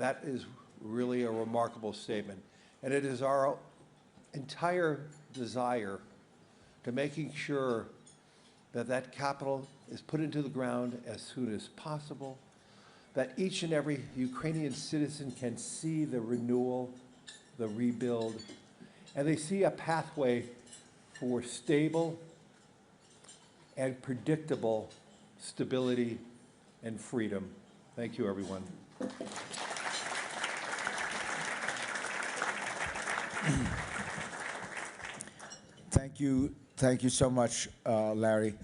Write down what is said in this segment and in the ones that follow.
that is really a remarkable statement. And it is our entire desire to making sure that that capital is put into the ground as soon as possible, that each and every Ukrainian citizen can see the renewal, the rebuild, and they see a pathway for stable and predictable stability and freedom. Thank you, everyone. Thank you so much, Larry.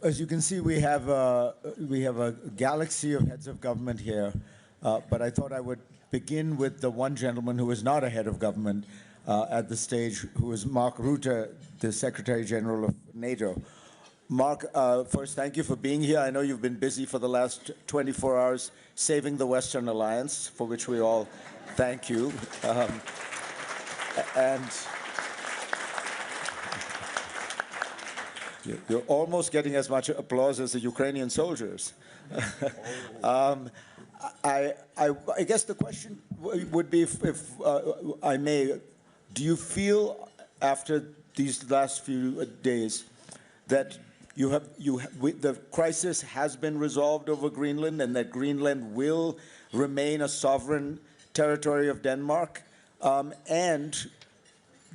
As you can see, we have a galaxy of heads of government here, but I thought I would begin with the one gentleman who is not a head of government at the stage, who is Mark Rutte, the Secretary General of NATO. Mark, first, thank you for being here. I know you've been busy for the last 24 hours saving the Western Alliance, for which we all thank you. And you're almost getting as much applause as the Ukrainian soldiers. I guess the question would be, if I may, do you feel after these last few days that the crisis has been resolved over Greenland and that Greenland will remain a sovereign territory of Denmark? And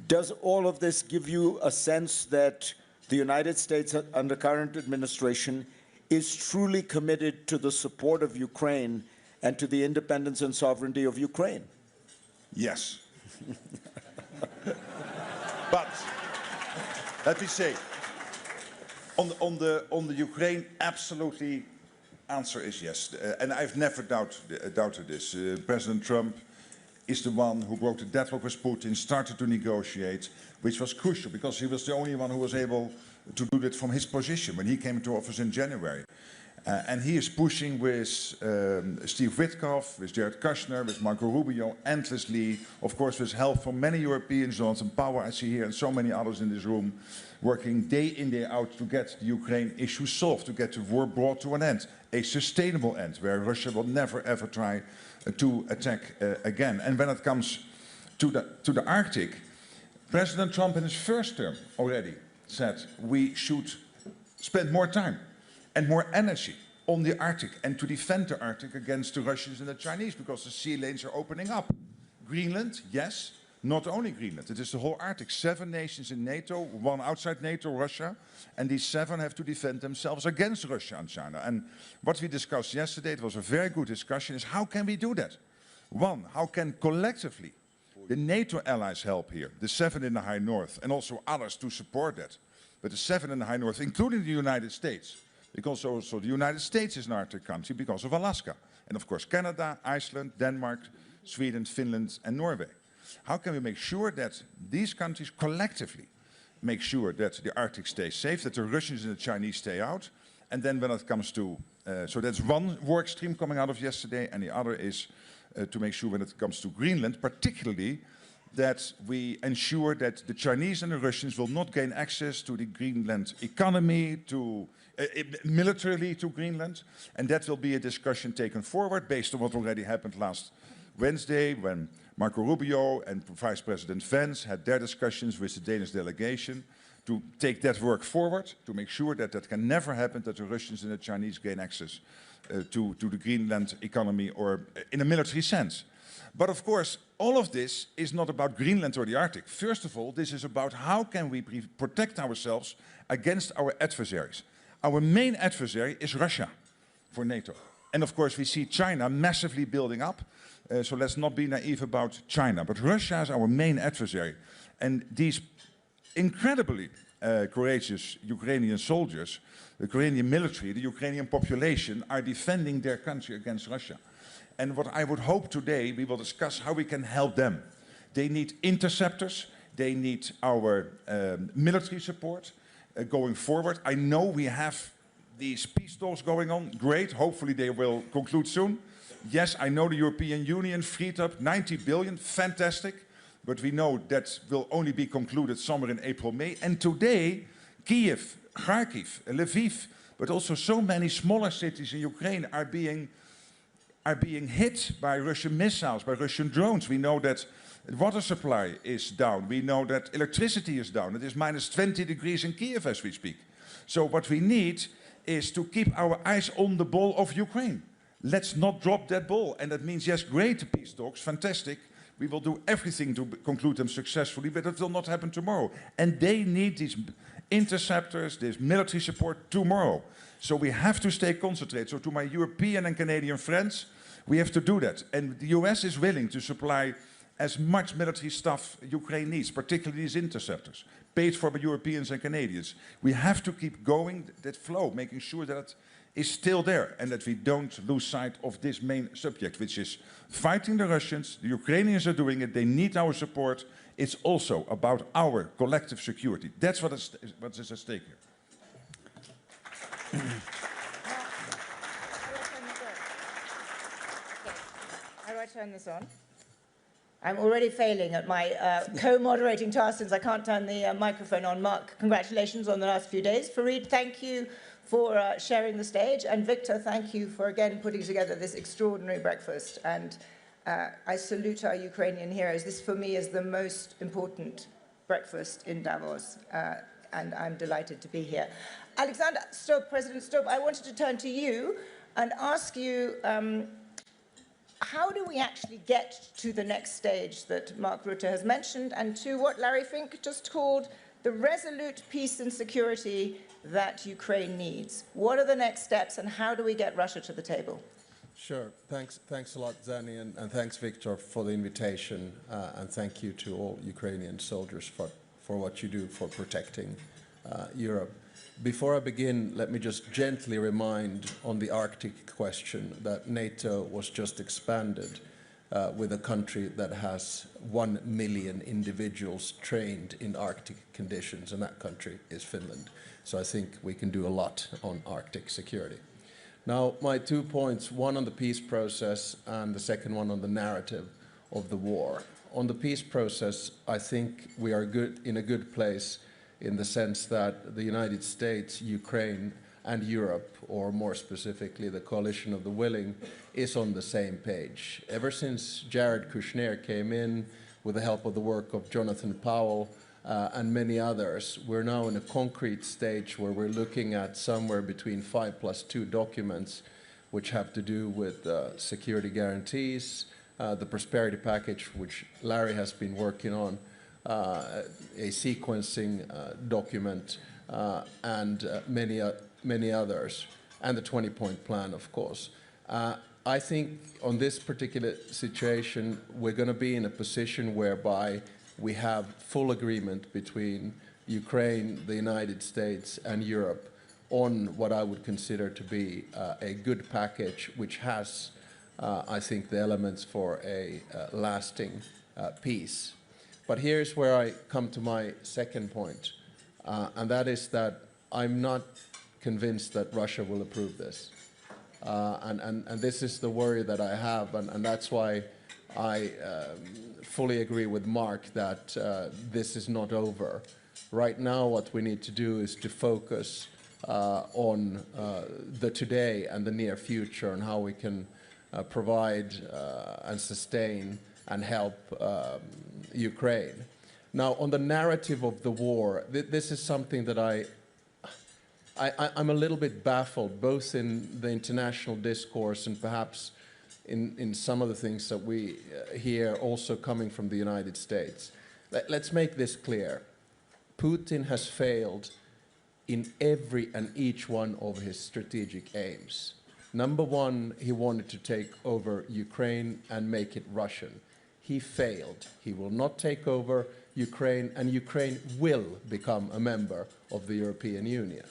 does all of this give you a sense that the United States under current administration is truly committed to the support of Ukraine and to the independence and sovereignty of Ukraine? Yes. But let me say, on the Ukraine, absolutely, answer is yes. And I've never doubted this. President Trump is the one who broke the deadlock with Putin, started to negotiate, which was crucial because he was the only one who was able to do that from his position when he came into office in January. And he is pushing with Steve Witkoff, with Jared Kushner, with Marco Rubio, endlessly, of course with help from many Europeans, Jonathan Power I see here, and so many others in this room, working day in, day out to get the Ukraine issue solved, to get the war brought to an end, a sustainable end, where Russia will never ever try to attack again. And when it comes to the Arctic, President Trump in his first term already said we should spend more time and more energy on the Arctic and to defend the Arctic against the Russians and the Chinese, because the sea lanes are opening up. Greenland, yes, not only Greenland, it is the whole Arctic. 7 nations in NATO, 1 outside NATO, Russia, and these 7 have to defend themselves against Russia and China. And what we discussed yesterday, it was a very good discussion, is how can we do that? 1, how can collectively the NATO allies help here, the 7 in the High North, and also others to support that. But the 7 in the High North, including the United States, because also the United States is an Arctic country because of Alaska. And of course Canada, Iceland, Denmark, Sweden, Finland and Norway. How can we make sure that these countries collectively make sure that the Arctic stays safe, that the Russians and the Chinese stay out? And then when it comes to, so that's one work stream coming out of yesterday, and the other is to make sure when it comes to Greenland, particularly, that we ensure that the Chinese and the Russians will not gain access to the Greenland economy, to militarily to Greenland, and that will be a discussion taken forward based on what already happened last Wednesday when Marco Rubio and Vice President Vance had their discussions with the Danish delegation to take that work forward, to make sure that that can never happen, that the Russians and the Chinese gain access to the Greenland economy or in a military sense. But of course, all of this is not about Greenland or the Arctic. First of all, this is about how can we protect ourselves against our adversaries. Our main adversary is Russia for NATO. And of course, we see China massively building up. So let's not be naive about China. But Russia is our main adversary. And these incredibly courageous Ukrainian soldiers, the Ukrainian military, the Ukrainian population are defending their country against Russia. And what I would hope today, we will discuss how we can help them. They need interceptors. They need our military support going forward. I know we have these peace talks going on. Great. Hopefully they will conclude soon. Yes, I know the European Union freed up 90 billion. Fantastic. But we know that will only be concluded somewhere in April, May. And today, Kiev, Kharkiv, Lviv, but also so many smaller cities in Ukraine are being are being hit by Russian missiles, by Russian drones. We know that water supply is down. We know that electricity is down. It is minus 20 degrees in Kiev as we speak. So what we need is to keep our eyes on the ball of Ukraine. Let's not drop that ball. And that means, yes, great peace talks, fantastic. We will do everything to conclude them successfully, but it will not happen tomorrow. And they need these interceptors, this military support tomorrow. So we have to stay concentrated. So to my European and Canadian friends, we have to do that. And the US is willing to supply as much military stuff Ukraine needs, particularly these interceptors, paid for by Europeans and Canadians. We have to keep going that flow, making sure that it is still there and that we don't lose sight of this main subject, which is fighting the Russians. The Ukrainians are doing it. They need our support. It's also about our collective security. That's what is at stake here. How do I turn this on? I'm already failing at my co-moderating task since I can't turn the microphone on. Mark, congratulations on the last few days. Fareed, thank you for sharing the stage. And Victor, thank you for again putting together this extraordinary breakfast. And I salute our Ukrainian heroes. This for me is the most important breakfast in Davos. And I'm delighted to be here. Alexander Stubb, President Stubb, I wanted to turn to you and ask you, how do we actually get to the next stage that Mark Rutte has mentioned and to what Larry Fink just called the resolute peace and security that Ukraine needs? What are the next steps and how do we get Russia to the table? Sure. Thanks a lot, Zani, and thanks, Victor, for the invitation. And thank you to all Ukrainian soldiers for what you do for protecting Europe. Before I begin, let me just gently remind on the Arctic question that NATO was just expanded with a country that has 1 million individuals trained in Arctic conditions, and that country is Finland. So I think we can do a lot on Arctic security. Now, my 2 points, one on the peace process and the second one on the narrative of the war. On the peace process, I think we are in a good place in the sense that the United States, Ukraine, and Europe, or more specifically the coalition of the willing, is on the same page. Ever since Jared Kushner came in with the help of the work of Jonathan Powell and many others, we're now in a concrete stage where we're looking at somewhere between 5+2 documents which have to do with security guarantees, the prosperity package, which Larry has been working on, a sequencing document, and many others, and the 20-point plan, of course. I think on this particular situation, we're going to be in a position whereby we have full agreement between Ukraine, the United States, and Europe on what I would consider to be a good package, which has, I think, the elements for a lasting peace. But here's where I come to my second point, and that is that I'm not convinced that Russia will approve this. And this is the worry that I have, and that's why I fully agree with Mark that this is not over. Right now, what we need to do is to focus on the today and the near future and how we can provide and sustain and help Ukraine. Now, on the narrative of the war, this is something that I'm a little bit baffled, both in the international discourse and perhaps in some of the things that we hear also coming from the United States. Let's make this clear. Putin has failed in every and each one of his strategic aims. Number one, he wanted to take over Ukraine and make it Russian. He failed. He will not take over Ukraine, and Ukraine will become a member of the European Union.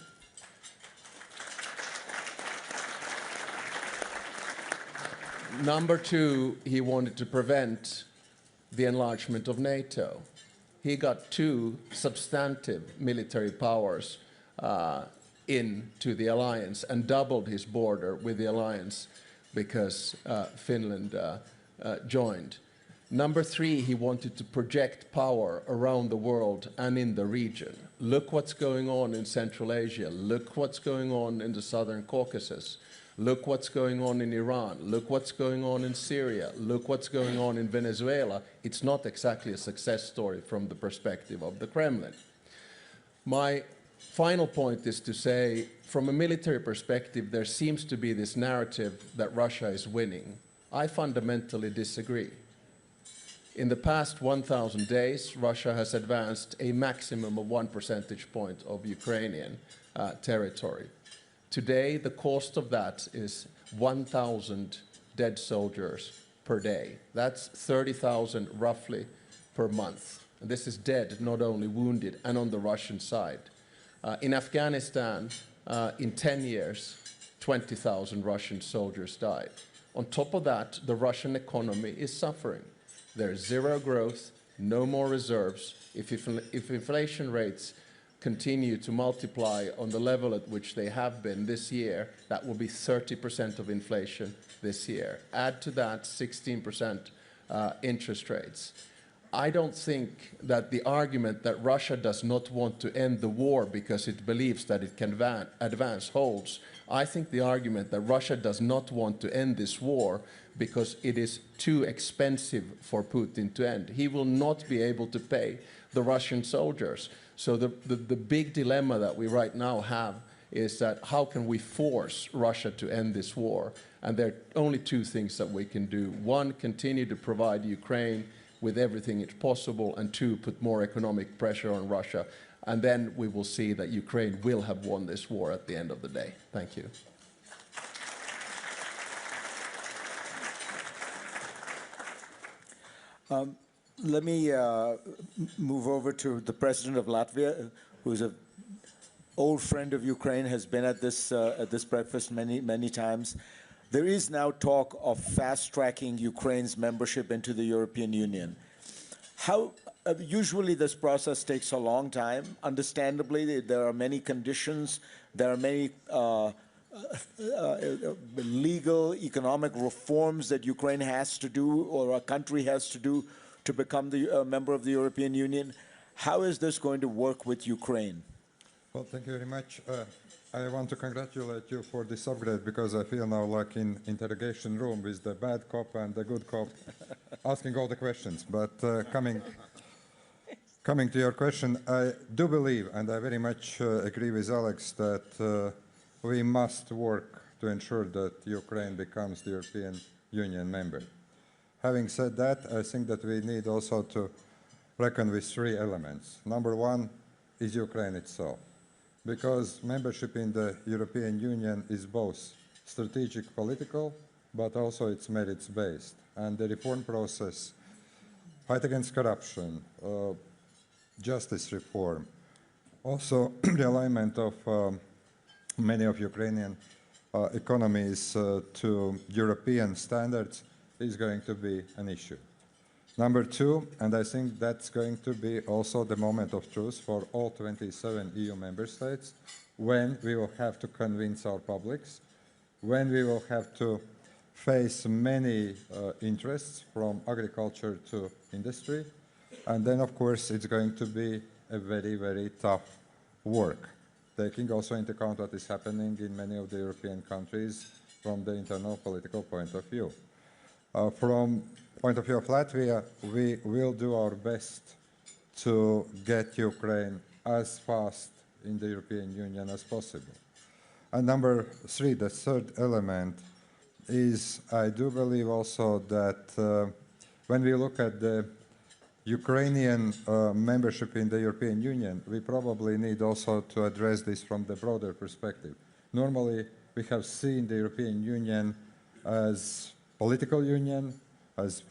Number two, he wanted to prevent the enlargement of NATO. He got 2 substantive military powers into the alliance and doubled his border with the alliance because Finland joined. Number 3, he wanted to project power around the world and in the region. Look what's going on in Central Asia. Look what's going on in the Southern Caucasus. Look what's going on in Iran. Look what's going on in Syria. Look what's going on in Venezuela. It's not exactly a success story from the perspective of the Kremlin. My final point is to say, from a military perspective, there seems to be this narrative that Russia is winning. I fundamentally disagree. In the past 1,000 days, Russia has advanced a maximum of 1 percentage point of Ukrainian territory. Today, the cost of that is 1,000 dead soldiers per day. That's 30,000 roughly per month. And this is dead, not only wounded, and on the Russian side. In Afghanistan, in 10 years, 20,000 Russian soldiers died. On top of that, the Russian economy is suffering. There's zero growth, no more reserves. If inflation rates continue to multiply on the level at which they have been this year, that will be 30% of inflation this year. Add to that 16% interest rates. I don't think that the argument that Russia does not want to end the war because it believes that it can advance holds. I think the argument that Russia does not want to end this war because it is too expensive for Putin to end. He will not be able to pay the Russian soldiers. So the big dilemma that we right now have is that how can we force Russia to end this war? And there are only two things that we can do. One, continue to provide Ukraine with everything it's possible, and two, put more economic pressure on Russia. And then we will see that Ukraine will have won this war at the end of the day. Thank you. Let me move over to the president of Latvia, who's an old friend of Ukraine, has been at this breakfast many times. There is now talk of fast-tracking Ukraine's membership into the European Union. Usually this process takes a long time. Understandably, there are many conditions. There are many legal, economic reforms that Ukraine has to do, or a country has to do, to become the member of the European Union. How is this going to work with Ukraine? Well, thank you very much. I want to congratulate you for this upgrade, because I feel now like in interrogation room with the bad cop and the good cop asking all the questions. But coming to your question, I do believe, and I very much agree with Alex, that we must work to ensure that Ukraine becomes the European Union member. Having said that, I think that we need also to reckon with three elements. Number one is Ukraine itself, because membership in the European Union is both strategic political, but also it's merits-based. And the reform process, fight against corruption, justice reform, also the alignment of many of Ukrainian economies to European standards is going to be an issue. Number two, and I think that's going to be also the moment of truth for all 27 EU member states, when we will have to convince our publics, when we will have to face many interests from agriculture to industry, and then of course it's going to be a very, very tough work, taking also into account what is happening in many of the European countries from the internal political point of view. From point of view of Latvia, we will do our best to get Ukraine as fast in the European Union as possible. And number three, the third element, is I do believe also that when we look at the Ukrainian membership in the European Union, we probably need also to address this from the broader perspective. Normally, we have seen the European Union as political union, as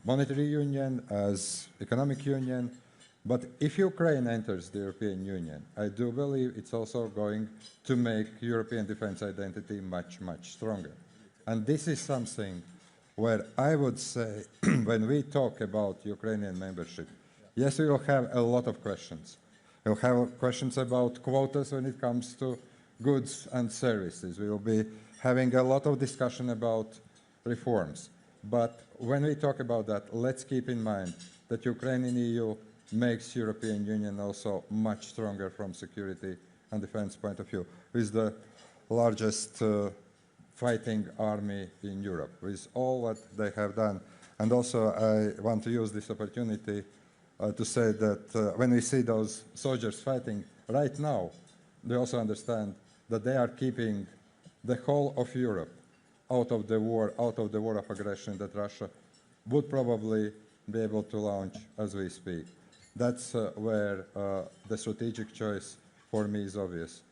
monetary union, as economic union. But if Ukraine enters the European Union, I do believe it's also going to make European defense identity much, much stronger. And this is something where I would say, when we talk about Ukrainian membership, yes, we will have a lot of questions. We'll have questions about quotas when it comes to goods and services. We will be having a lot of discussion about reforms. But when we talk about that, let's keep in mind that Ukraine in EU makes European Union also much stronger from security and defense point of view, with the largest fighting army in Europe, with all what they have done. And also I want to use this opportunity to say that when we see those soldiers fighting right now, they also understand that they are keeping the whole of Europe out of the war of aggression that Russia would probably be able to launch as we speak. That's where the strategic choice for me is obvious.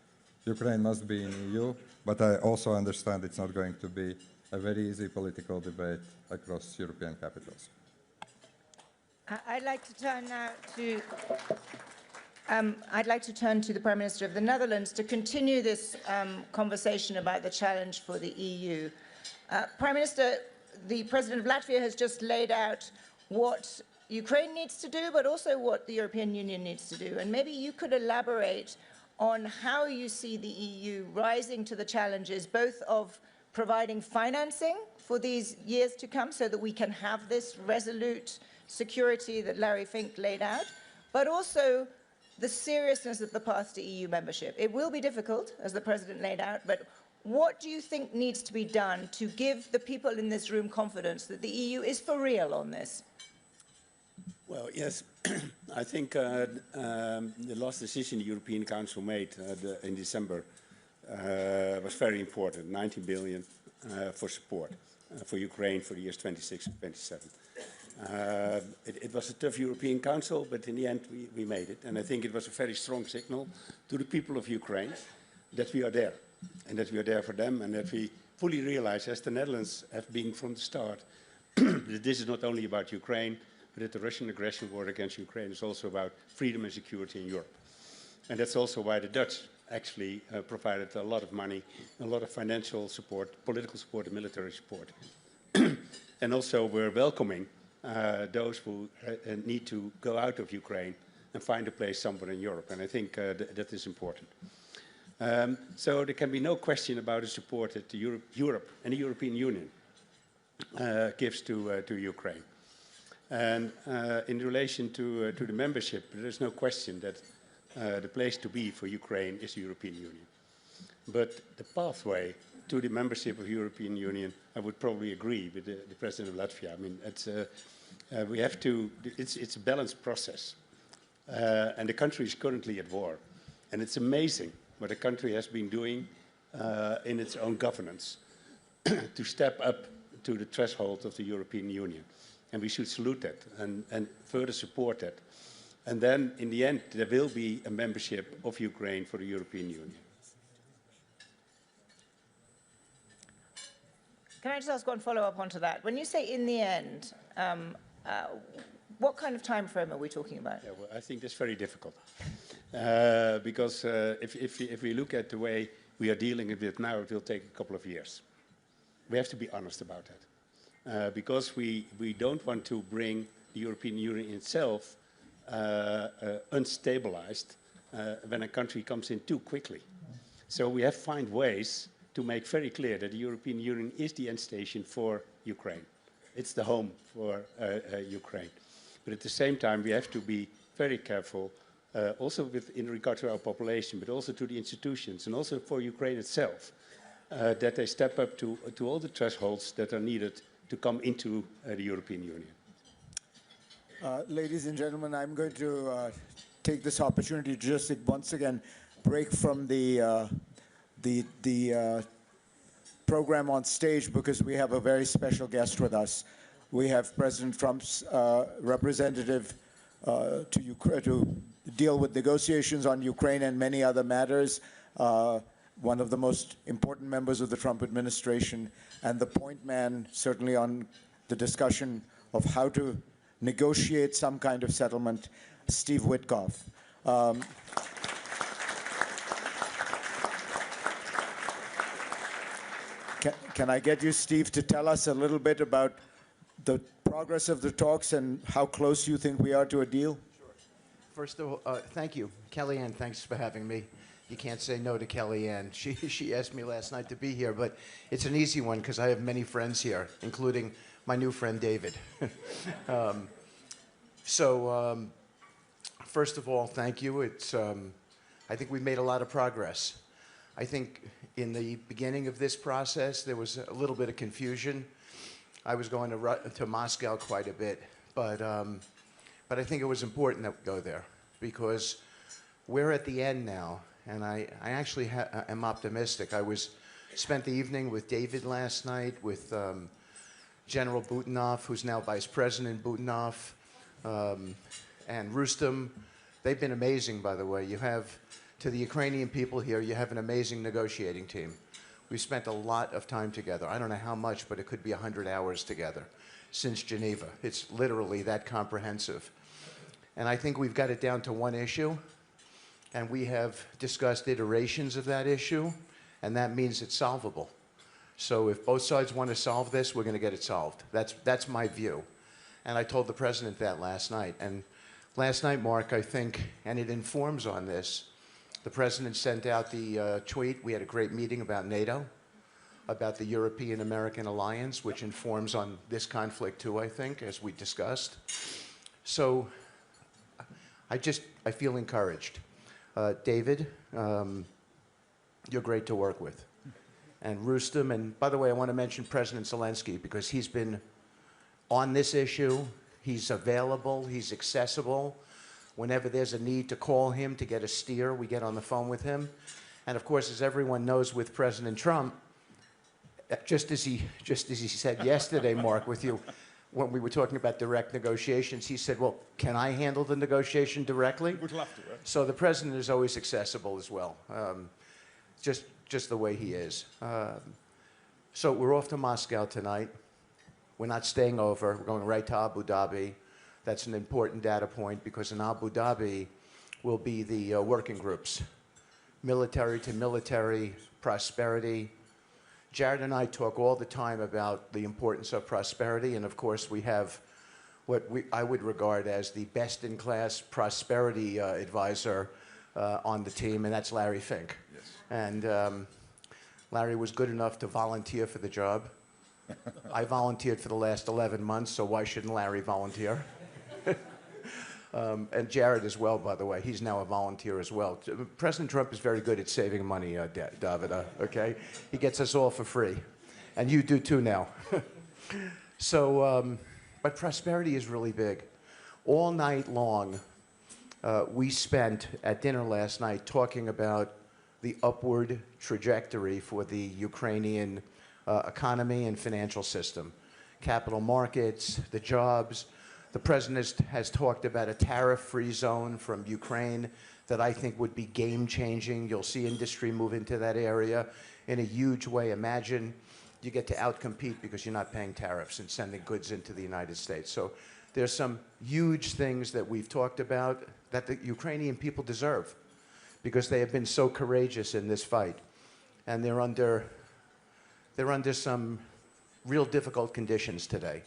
Ukraine must be in EU, but I also understand it's not going to be a very easy political debate across European capitals. I'd like to turn now to the Prime Minister of the Netherlands to continue this conversation about the challenge for the EU. Prime Minister, the President of Latvia has just laid out what Ukraine needs to do, but also what the European Union needs to do. And maybe you could elaborate on how you see the EU rising to the challenges, both of providing financing for these years to come so that we can have this resolute security that Larry Fink laid out, but also the seriousness of the path to EU membership. It will be difficult, as the President laid out, but what do you think needs to be done to give the people in this room confidence that the EU is for real on this? Well, yes, I think the last decision the European Council made in December was very important, 19 billion for support for Ukraine for the years 26 and 27. It was a tough European Council, but in the end we made it. And I think it was a very strong signal to the people of Ukraine that we are there, and that we are there for them, and that we fully realize, as the Netherlands have been from the start, that this is not only about Ukraine, but that the Russian aggression war against Ukraine is also about freedom and security in Europe. And that's also why the Dutch actually provided a lot of money, a lot of financial support, political support and military support. And also we're welcoming those who need to go out of Ukraine and find a place somewhere in Europe. And I think that is important. So there can be no question about the support that Europe and the European Union gives to Ukraine. And in relation to the membership, there is no question that the place to be for Ukraine is the European Union. But the pathway to the membership of the European Union, I would probably agree with the President of Latvia. I mean, we have to, it's a balanced process. And the country is currently at war. And it's amazing what the country has been doing in its own governance to step up to the threshold of the European Union. And we should salute that and further support that. And then, in the end, there will be a membership of Ukraine for the European Union. Can I just ask one follow-up onto that? When you say in the end, what kind of time frame are we talking about? Yeah, well, I think that's very difficult. Because if we look at the way we are dealing with it now, it will take a couple of years. We have to be honest about that. Because we don't want to bring the European Union itself unstabilized when a country comes in too quickly. So we have to find ways to make very clear that the European Union is the end station for Ukraine. It's the home for Ukraine. But at the same time, we have to be very careful, also in regard to our population, but also to the institutions, and also for Ukraine itself, that they step up to all the thresholds that are needed to come into the European Union. Ladies and gentlemen, I'm going to take this opportunity to just once again break from the program on stage, because we have a very special guest with us. We have President Trump's representative to deal with negotiations on Ukraine and many other matters, one of the most important members of the Trump administration, and the point man certainly on the discussion of how to negotiate some kind of settlement, Steve Witkoff. Can I get you, Steve, to tell us a little bit about the progress of the talks and how close you think we are to a deal? Sure. First of all, thank you. Kellyanne, thanks for having me. You can't say no to Kellyanne. She asked me last night to be here, but it's an easy one because I have many friends here, including my new friend David. First of all, thank you. I think we've made a lot of progress. I think in the beginning of this process, there was a little bit of confusion. I was going to Moscow quite a bit, but I think it was important that we go there because we're at the end now, and I actually am optimistic. I spent the evening with David last night, with General Budanov, who's now Vice President Budanov, and Rustem. They've been amazing, by the way. You have, to the Ukrainian people here, you have an amazing negotiating team. We spent a lot of time together. I don't know how much, but it could be 100 hours together since Geneva. It's literally that comprehensive. And I think we've got it down to one issue, and we have discussed iterations of that issue, and that means it's solvable. So if both sides want to solve this, we're going to get it solved. That's my view. And I told the president that last night. And last night, Mark, I think, and it informs on this, the president sent out the tweet. We had a great meeting about NATO, about the European-American alliance, which informs on this conflict too, I think, as we discussed. So I feel encouraged. David, you're great to work with. And Rustem, and by the way, I want to mention President Zelensky because he's been on this issue. He's available, he's accessible. Whenever there's a need to call him to get a steer, we get on the phone with him. And of course, as everyone knows with President Trump, just as he said yesterday, Mark, with you, when we were talking about direct negotiations, he said, well, can I handle the negotiation directly? Would love to, right? So the president is always accessible as well, just the way he is. So we're off to Moscow tonight. We're not staying over. We're going right to Abu Dhabi. That's an important data point because in Abu Dhabi will be the working groups, military to military, prosperity. Jared and I talk all the time about the importance of prosperity, and of course we have what I would regard as the best-in-class prosperity advisor on the team, and that's Larry Fink. Yes. And Larry was good enough to volunteer for the job. I volunteered for the last 11 months, so why shouldn't Larry volunteer? And Jared as well, by the way. He's now a volunteer as well. President Trump is very good at saving money, David, okay? He gets us all for free. And you do too now. So, but prosperity is really big. All night long, we spent at dinner last night talking about the upward trajectory for the Ukrainian economy and financial system, capital markets, the jobs. The president has talked about a tariff-free zone from Ukraine that I think would be game-changing. You'll see industry move into that area in a huge way. Imagine you get to outcompete because you're not paying tariffs and sending goods into the United States. So there's some huge things that we've talked about that the Ukrainian people deserve because they have been so courageous in this fight. And they're under some real difficult conditions today.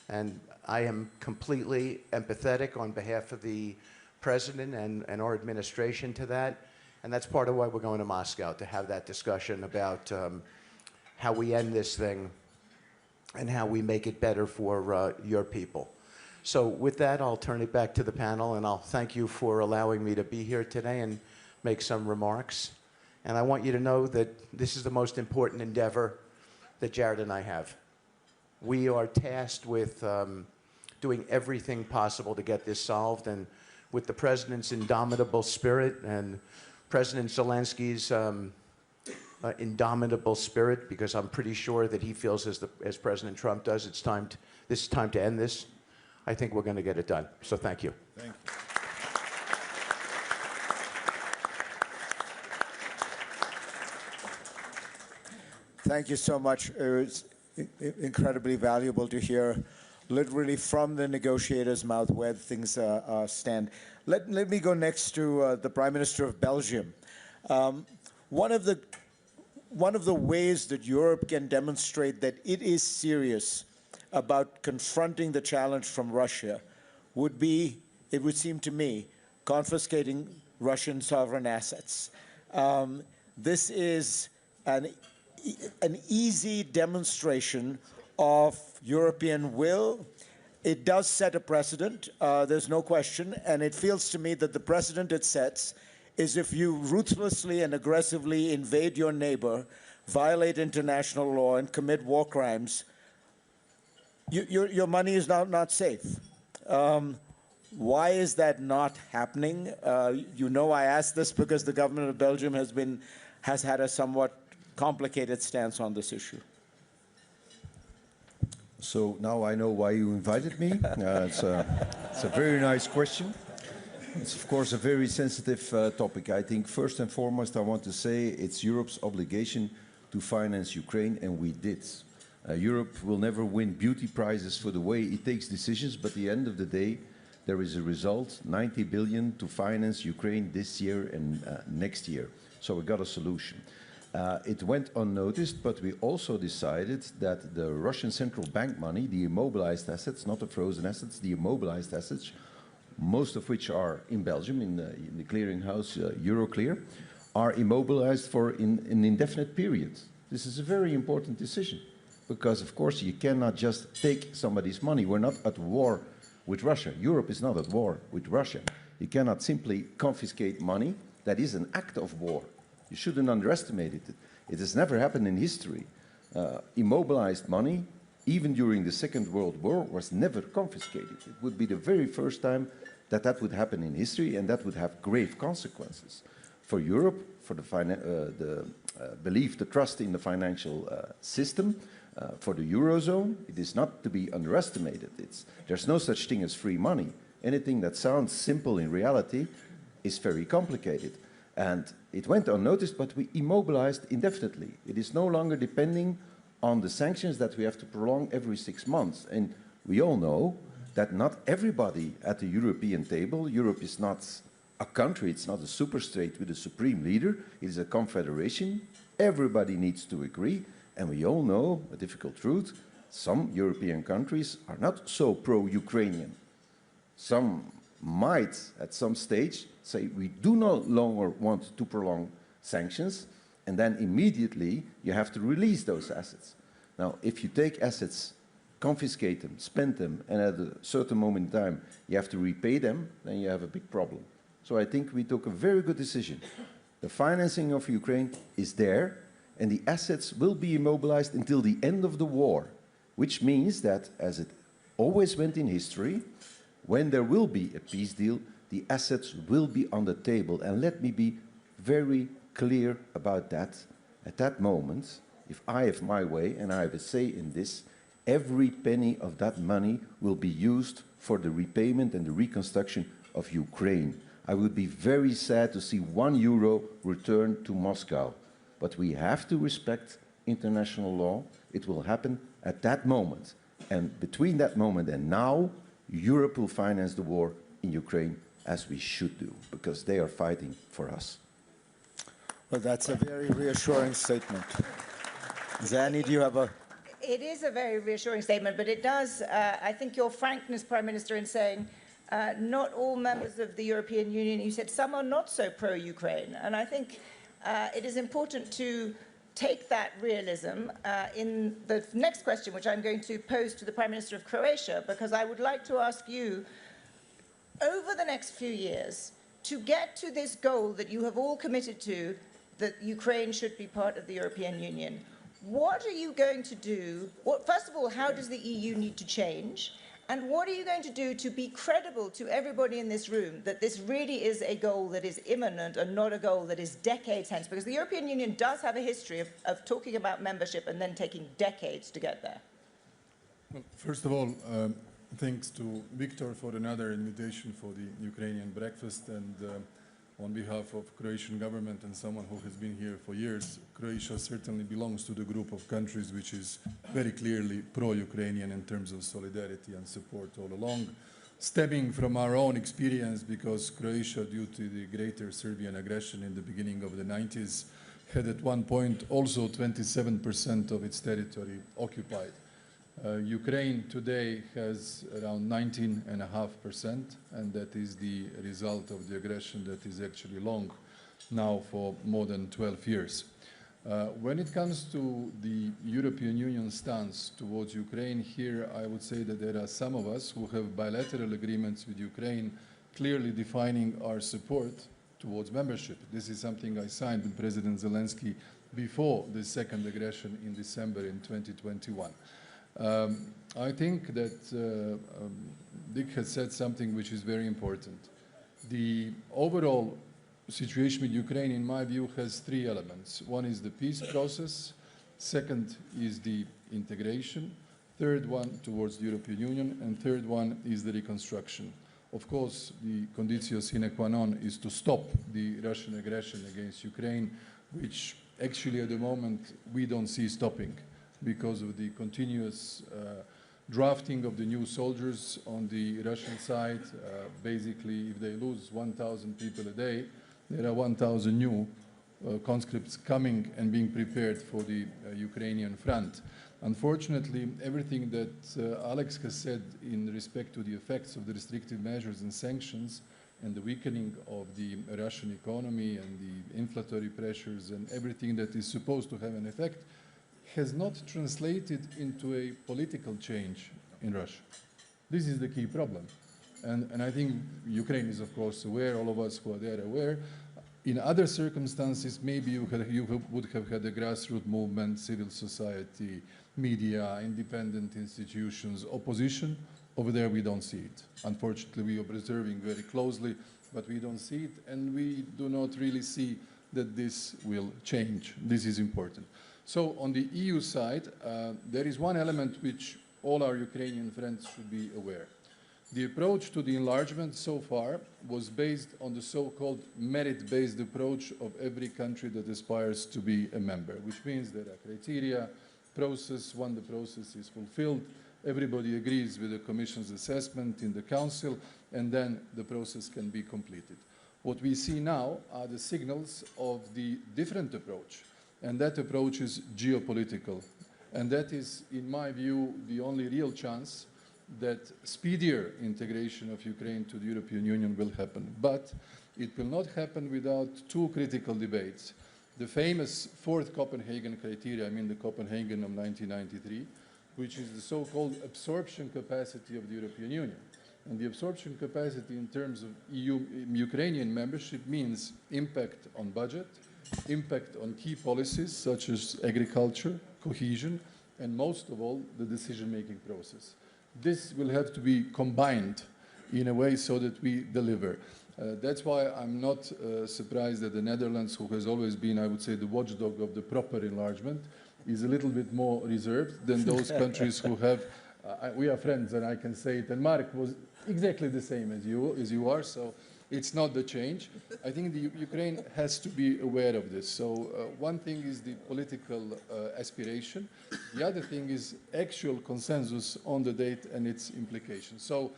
And I am completely empathetic on behalf of the president and our administration to that. And that's part of why we're going to Moscow, to have that discussion about how we end this thing and how we make it better for your people. So with that, I'll turn it back to the panel, and I'll thank you for allowing me to be here today and make some remarks. And I want you to know that this is the most important endeavor that Jared and I have. We are tasked with doing everything possible to get this solved, and with the president's indomitable spirit and President Zelensky's indomitable spirit, because I'm pretty sure that he feels as President Trump does, this is time to end this. I think we're going to get it done. So thank you. Thank you. Thank you so much. It was incredibly valuable to hear literally from the negotiator's mouth where things stand. Let me go next to the Prime Minister of Belgium. One of the ways that Europe can demonstrate that it is serious about confronting the challenge from Russia would be, it would seem to me, confiscating Russian sovereign assets. This is an easy demonstration of European will. It does set a precedent, there's no question, and it feels to me that the precedent it sets is if you ruthlessly and aggressively invade your neighbor, violate international law, and commit war crimes, your money is now not safe. Why is that not happening? You know, I ask this because the government of Belgium has had a somewhat complicated stance on this issue. So now I know why you invited me. It's a very nice question. It's of course a very sensitive topic. I think first and foremost I want to say it's Europe's obligation to finance Ukraine, and we did. Europe will never win beauty prizes for the way it takes decisions, but at the end of the day, there is a result, 90 billion to finance Ukraine this year and next year. So we got a solution. It went unnoticed, but we also decided that the Russian central bank money, the immobilized assets, not the frozen assets, the immobilized assets, most of which are in Belgium, in the clearinghouse Euroclear, are immobilized for an indefinite period. This is a very important decision because, of course, you cannot just take somebody's money. We're not at war with Russia. Europe is not at war with Russia. You cannot simply confiscate money. That is an act of war. You shouldn't underestimate it. It has never happened in history. Immobilized money, even during the Second World War, was never confiscated. It would be the very first time that that would happen in history, and that would have grave consequences for Europe, for the belief, the trust in the financial system, for the Eurozone. It is not to be underestimated. There's no such thing as free money. Anything that sounds simple in reality is very complicated. And it went unnoticed, but we immobilized indefinitely. It is no longer depending on the sanctions that we have to prolong every 6 months. And we all know that not everybody at the European table, Europe is not a country, it's not a superstate with a supreme leader, it is a confederation. Everybody needs to agree. And we all know a difficult truth, some European countries are not so pro-Ukrainian. Some might, at some stage, say we do no longer want to prolong sanctions, and then immediately you have to release those assets. Now, if you take assets, confiscate them, spend them, and at a certain moment in time you have to repay them, then you have a big problem. So I think we took a very good decision. The financing of Ukraine is there, and the assets will be immobilized until the end of the war, which means that, as it always went in history, when there will be a peace deal, the assets will be on the table. And let me be very clear about that. At that moment, if I have my way and I have a say in this, every penny of that money will be used for the repayment and the reconstruction of Ukraine. I would be very sad to see €1 return to Moscow. But we have to respect international law. It will happen at that moment. And between that moment and now, Europe will finance the war in Ukraine as we should do, because they are fighting for us. Well, that's a very reassuring statement. Zani, do you have a... It is a very reassuring statement, but it does, I think your frankness, Prime Minister, in saying not all members of the European Union, you said some are not so pro-Ukraine. And I think it is important to take that realism in the next question, which I'm going to pose to the Prime Minister of Croatia, because I would like to ask you, over the next few years, to get to this goal that you have all committed to, that Ukraine should be part of the European Union, what are you going to do? First of all, how does the EU need to change? And what are you going to do to be credible to everybody in this room that this really is a goal that is imminent and not a goal that is decades hence? Because the European Union does have a history of talking about membership and then taking decades to get there. Well, first of all, thanks to Victor for another invitation for the Ukrainian breakfast, and on behalf of Croatian government and someone who has been here for years, Croatia certainly belongs to the group of countries which is very clearly pro-Ukrainian in terms of solidarity and support all along, stemming from our own experience, because Croatia, due to the greater Serbian aggression in the beginning of the 90s, had at one point also 27% of its territory occupied. Ukraine today has around 19.5%, and that is the result of the aggression that is actually long now for more than 12 years. When it comes to the European Union stance towards Ukraine, here I would say that there are some of us who have bilateral agreements with Ukraine clearly defining our support towards membership. This is something I signed with President Zelensky before the second aggression in December in 2021. I think that Dick has said something which is very important. The overall situation with Ukraine, in my view, has three elements. One is the peace process, second is the integration, third one towards the European Union, and third one is the reconstruction. Of course, the conditio sine qua non is to stop the Russian aggression against Ukraine, which actually at the moment we don't see stopping because of the continuous drafting of the new soldiers on the Russian side. Basically, if they lose 1,000 people a day, there are 1,000 new conscripts coming and being prepared for the Ukrainian front. Unfortunately, everything that Alex has said in respect to the effects of the restrictive measures and sanctions and the weakening of the Russian economy and the inflationary pressures and everything that is supposed to have an effect has not translated into a political change in Russia. This is the key problem. And I think Ukraine is, of course, aware, all of us who are there aware. In other circumstances, maybe you would have had a grassroots movement, civil society, media, independent institutions, opposition. Over there, we don't see it. Unfortunately, we are observing very closely, but we don't see it, and we do not really see that this will change. This is important. So on the EU side, there is one element which all our Ukrainian friends should be aware. The approach to the enlargement so far was based on the so-called merit-based approach of every country that aspires to be a member, which means there are criteria, process. When the process is fulfilled, everybody agrees with the Commission's assessment in the Council, and then the process can be completed. What we see now are the signals of the different approach, and that approach is geopolitical. And that is, in my view, the only real chance that speedier integration of Ukraine to the European Union will happen. But it will not happen without two critical debates. The famous fourth Copenhagen criteria, I mean the Copenhagen of 1993, which is the so-called absorption capacity of the European Union. And the absorption capacity in terms of Ukrainian membership means impact on budget, impact on key policies such as agriculture, cohesion, and most of all, the decision-making process. This will have to be combined in a way so that we deliver. That's why I'm not surprised that the Netherlands, who has always been, I would say, the watchdog of the proper enlargement, is a little bit more reserved than those countries who have, we are friends and I can say it, and Mark was exactly the same as you are, so it's not the change. I think the Ukraine has to be aware of this. So one thing is the political aspiration. The other thing is actual consensus on the date and its implications. So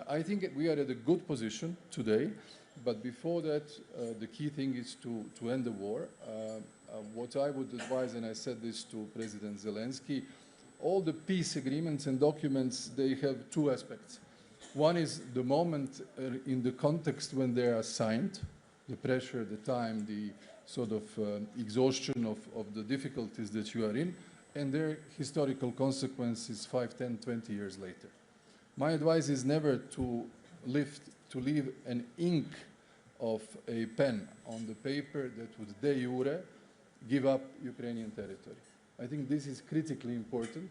I think we are at a good position today, but before that, the key thing is to end the war. What I would advise, and I said this to President Zelensky, all the peace agreements and documents, they have two aspects. One is the moment in the context when they are signed, the pressure, the time, the sort of exhaustion of the difficulties that you are in, and their historical consequences 5, 10, 20 years later. My advice is never to leave an ink of a pen on the paper that would de jure give up Ukrainian territory. I think this is critically important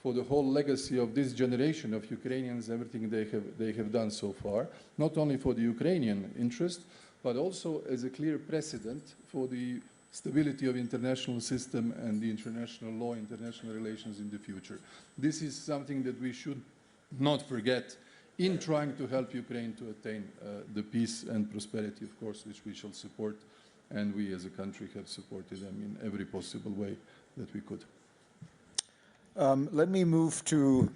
for the whole legacy of this generation of Ukrainians, everything they have done so far, not only for the Ukrainian interest, but also as a clear precedent for the stability of international system and the international law, international relations in the future. This is something that we should not forget in trying to help Ukraine to attain the peace and prosperity, of course, which we shall support, and we as a country have supported them in every possible way that we could. Let me move to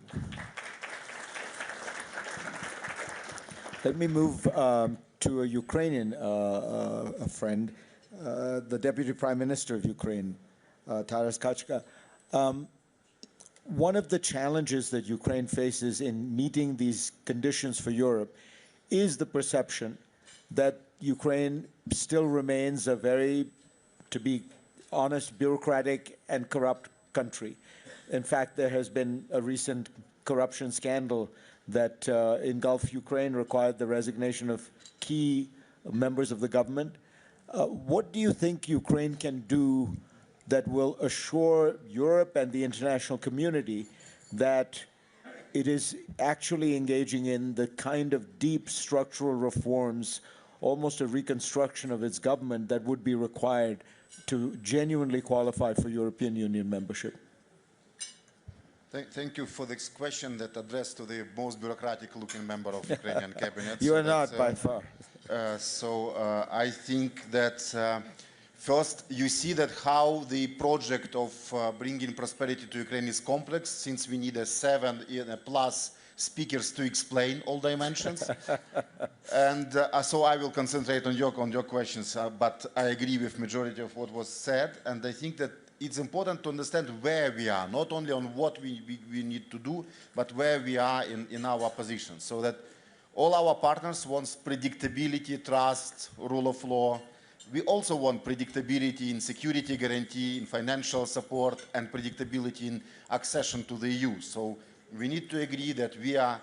a Ukrainian friend, the Deputy Prime Minister of Ukraine, Taras Kachka. One of the challenges that Ukraine faces in meeting these conditions for Europe is the perception that Ukraine still remains a very, to be honest, bureaucratic and corrupt country. In fact, there has been a recent corruption scandal that engulfed Ukraine, required the resignation of key members of the government. What do you think Ukraine can do that will assure Europe and the international community that it is actually engaging in the kind of deep structural reforms, almost a reconstruction of its government, that would be required to genuinely qualify for European Union membership? Thank you for this question that addressed to the most bureaucratic-looking member of Ukrainian cabinet. You are not, by far. I think that first you see that how the project of bringing prosperity to Ukraine is complex, since we need 7+ speakers to explain all dimensions. And so I will concentrate on your questions, but I agree with majority of what was said, and I think that it's important to understand where we are, not only on what we need to do, but where we are in our position, so that all our partners want predictability, trust, rule of law. We also want predictability in security guarantee, in financial support, and predictability in accession to the EU. So we need to agree that we are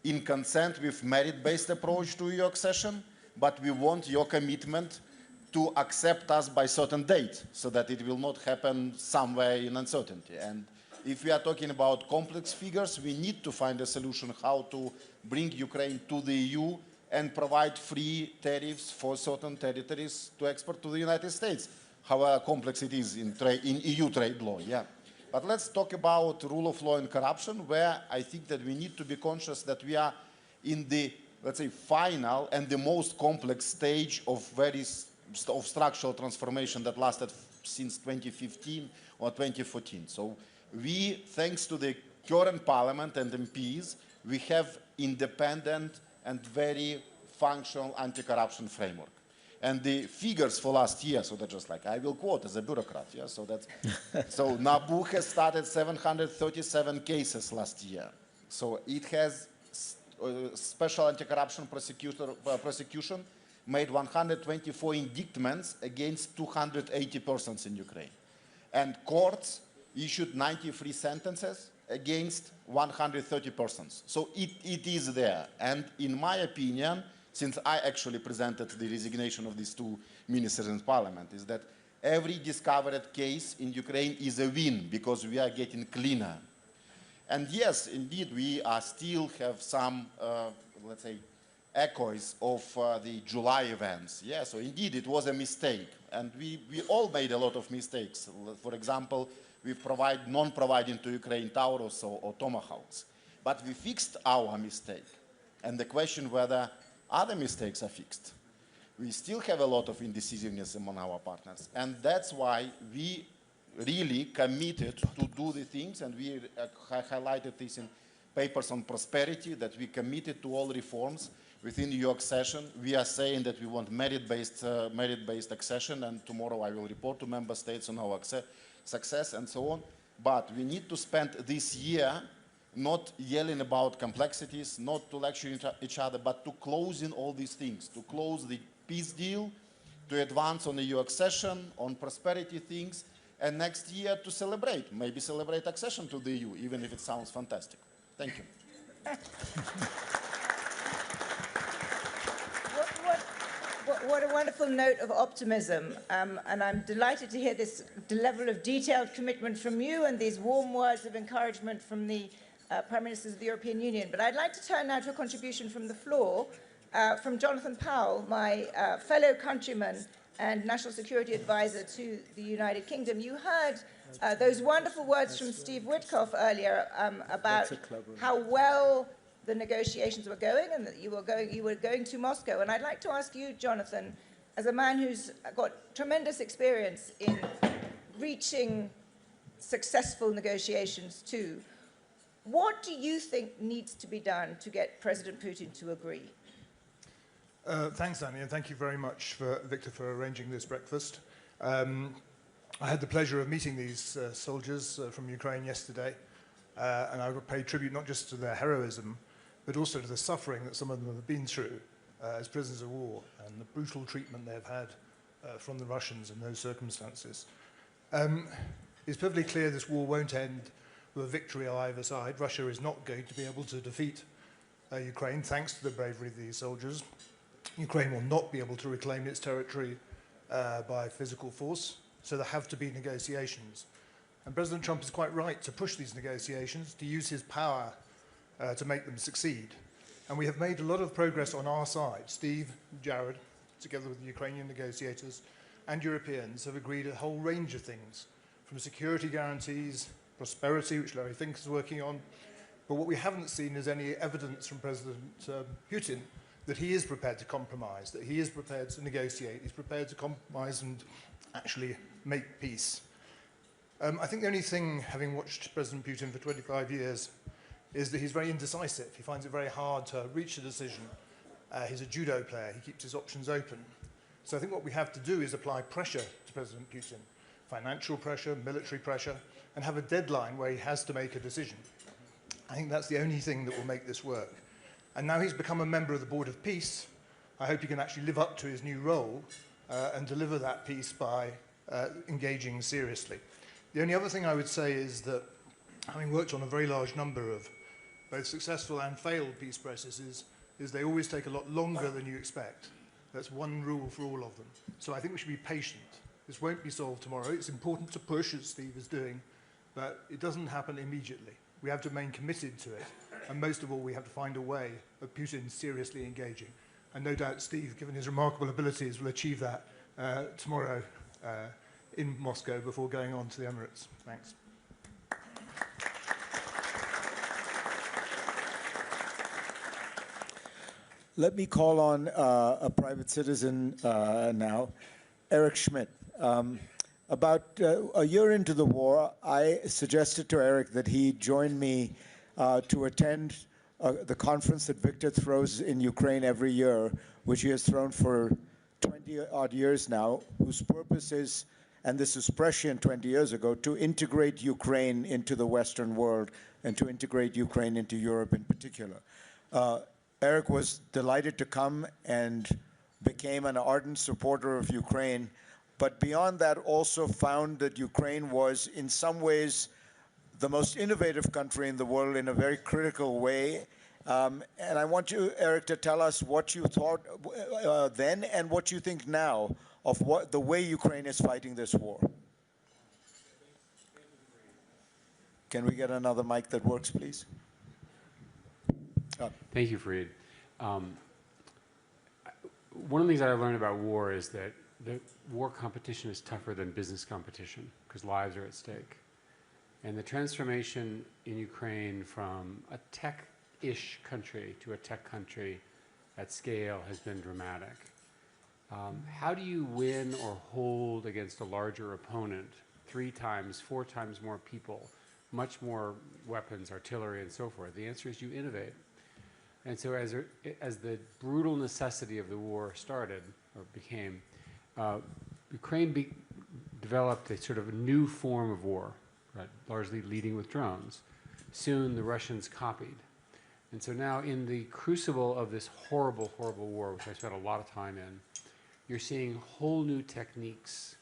in consent with merit-based approach to EU accession, but we want your commitment to accept us by certain date, so that it will not happen somewhere in uncertainty. And if we are talking about complex figures, we need to find a solution how to bring Ukraine to the EU and provide free tariffs for certain territories to export to the United States, however complex it is in EU trade law. Yeah. But let's talk about rule of law and corruption, where I think that we need to be conscious that we are in the, let's say, final and the most complex stage of structural transformation that lasted since 2015 or 2014. So we, thanks to the current parliament and MPs, we have independent and very functional anti-corruption framework. And the figures for last year, so that just like I will quote as a bureaucrat, yeah, so that's, so NABU has started 737 cases last year. So it has special anti-corruption prosecution made 124 indictments against 280 persons in Ukraine. And courts issued 93 sentences against 130 persons. So it is there. And in my opinion, since I actually presented the resignation of these two ministers in parliament, is that every discovered case in Ukraine is a win, because we are getting cleaner. And yes, indeed, we still have some, let's say, echoes of the July events. Yeah, so indeed it was a mistake, and we all made a lot of mistakes. For example, we non-providing to Ukraine Taurus or Tomahawks, but we fixed our mistake. And the question whether other mistakes are fixed. We still have a lot of indecisiveness among our partners, and that's why we really committed to do the things, and we highlighted this in papers on prosperity, that we committed to all reforms within EU accession. We are saying that we want merit-based accession, and tomorrow I will report to member states on our success and so on. But we need to spend this year not yelling about complexities, not to lecture each other, but to close in all these things, to close the peace deal, to advance on EU accession, on prosperity things, and next year to celebrate, maybe celebrate accession to the EU, even if it sounds fantastic. Thank you. What a wonderful note of optimism, and I'm delighted to hear this level of detailed commitment from you and these warm words of encouragement from the Prime Ministers of the European Union. But I'd like to turn now to a contribution from the floor, from Jonathan Powell, my fellow countryman and National Security Advisor to the United Kingdom. You heard those wonderful words from Steve Witkoff earlier about how well the negotiations were going, and that you were going to Moscow. And I'd like to ask you, Jonathan, as a man who's got tremendous experience in reaching successful negotiations too, what do you think needs to be done to get President Putin to agree? Thanks, Annie, and thank you very much, Victor, for arranging this breakfast. I had the pleasure of meeting these soldiers from Ukraine yesterday, and I would pay tribute not just to their heroism, but also to the suffering that some of them have been through as prisoners of war, and the brutal treatment they've had from the Russians in those circumstances. It's perfectly clear this war won't end with a victory on either side. Russia is not going to be able to defeat Ukraine, thanks to the bravery of these soldiers. Ukraine will not be able to reclaim its territory by physical force, so there have to be negotiations. And President Trump is quite right to push these negotiations, to use his power to make them succeed. And we have made a lot of progress on our side. Steve, Jared, together with the Ukrainian negotiators and Europeans, have agreed a whole range of things, from security guarantees, prosperity, which Larry Fink is working on. But what we haven't seen is any evidence from President Putin that he is prepared to compromise, that he is prepared to negotiate, he's prepared to compromise and actually make peace. I think the only thing, having watched President Putin for 25 years, is that he's very indecisive. He finds it very hard to reach a decision. He's a judo player. He keeps his options open. So I think what we have to do is apply pressure to President Putin, financial pressure, military pressure, and have a deadline where he has to make a decision. I think that's the only thing that will make this work. And now he's become a member of the Board of Peace. I hope he can actually live up to his new role and deliver that peace by engaging seriously. The only other thing I would say is that, having worked on a very large number of both successful and failed peace processes, is they always take a lot longer than you expect. That's one rule for all of them. So I think we should be patient. This won't be solved tomorrow. It's important to push, as Steve is doing, but it doesn't happen immediately. We have to remain committed to it. And most of all, we have to find a way of Putin seriously engaging. And no doubt Steve, given his remarkable abilities, will achieve that tomorrow in Moscow before going on to the Emirates. Thanks. Let me call on a private citizen now, Eric Schmidt. About a year into the war, I suggested to Eric that he join me to attend the conference that Victor throws in Ukraine every year, which he has thrown for 20-odd years now, whose purpose is, and this was prescient 20 years ago, to integrate Ukraine into the Western world and to integrate Ukraine into Europe in particular. Eric was delighted to come and became an ardent supporter of Ukraine, but beyond that also found that Ukraine was in some ways the most innovative country in the world in a very critical way. And I want you, Eric, to tell us what you thought then and what you think now of the way Ukraine is fighting this war. Can we get another mic that works, please? Thank you, Fareed. One of the things that I learned about war is that the war competition is tougher than business competition because lives are at stake. And the transformation in Ukraine from a tech-ish country to a tech country at scale has been dramatic. How do you win or hold against a larger opponent, 3 times, 4 times more people, much more weapons, artillery, and so forth? The answer is you innovate. And so as the brutal necessity of the war started, or became, Ukraine developed a sort of a new form of war, right, largely leading with drones. Soon the Russians copied. And so now in the crucible of this horrible, horrible war, which I spent a lot of time in, you're seeing whole new techniques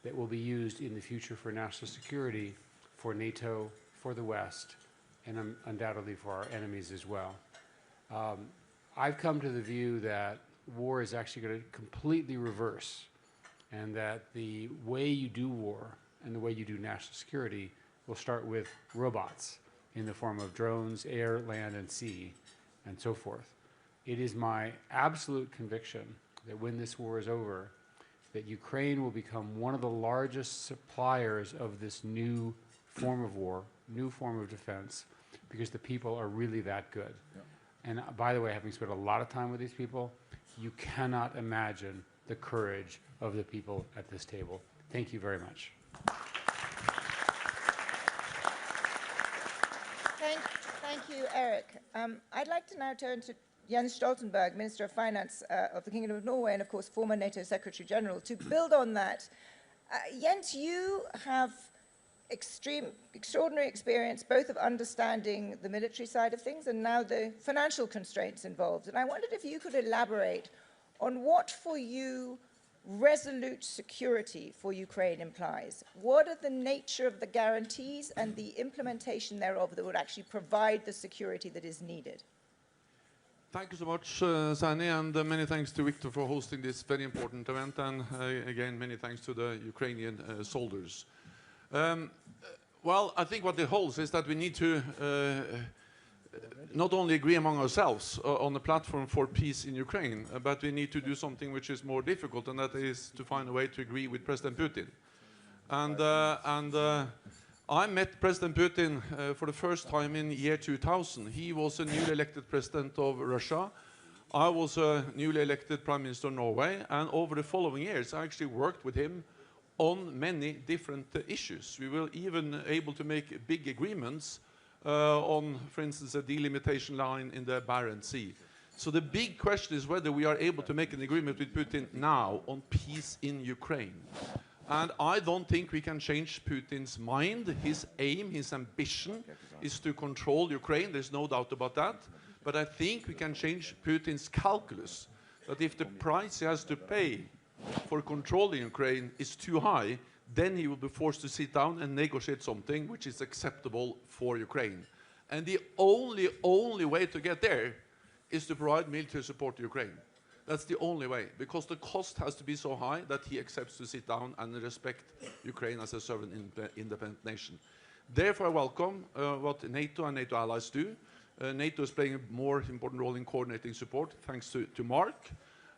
that will be used in the future for national security, for NATO, for the West, and undoubtedly for our enemies as well. I've come to the view that war is actually going to completely reverse, and that the way you do war and the way you do national security will start with robots in the form of drones, air, land, and sea, and so forth. It is my absolute conviction that when this war is over, that Ukraine will become one of the largest suppliers of this new form of war, new form of defense, because the people are really that good. Yeah. And by the way, having spent a lot of time with these people, you cannot imagine the courage of the people at this table. Thank you very much. Thank you, Eric. I'd like to now turn to Jens Stoltenberg, Minister of Finance of the Kingdom of Norway, and of course former NATO Secretary General. To build on that, Jens, you have extraordinary experience both of understanding the military side of things and now the financial constraints involved. And I wondered if you could elaborate on what for you resolute security for Ukraine implies. What are the nature of the guarantees and the implementation thereof that would actually provide the security that is needed? Thank you so much, Sani, and many thanks to Victor for hosting this very important event, and again, many thanks to the Ukrainian soldiers. Well, I think what it holds is that we need to not only agree among ourselves on a platform for peace in Ukraine, but we need to do something which is more difficult, and that is to find a way to agree with President Putin. I met President Putin for the first time in year 2000. He was a newly elected president of Russia. I was a newly elected prime minister of Norway, and over the following years I actually worked with him on many different issues. We were even able to make big agreements on, for instance, a delimitation line in the Barents Sea. So the big question is whether we are able to make an agreement with Putin now on peace in Ukraine. And I don't think we can change Putin's mind. His aim, his ambition is to control Ukraine. There's no doubt about that. But I think we can change Putin's calculus, that if the price he has to pay for controlling Ukraine is too high, then he will be forced to sit down and negotiate something which is acceptable for Ukraine. And the only way to get there is to provide military support to Ukraine. That's the only way, because the cost has to be so high that he accepts to sit down and respect Ukraine as a sovereign independent nation. Therefore, I welcome what NATO and NATO allies do. NATO is playing a more important role in coordinating support, thanks to Mark.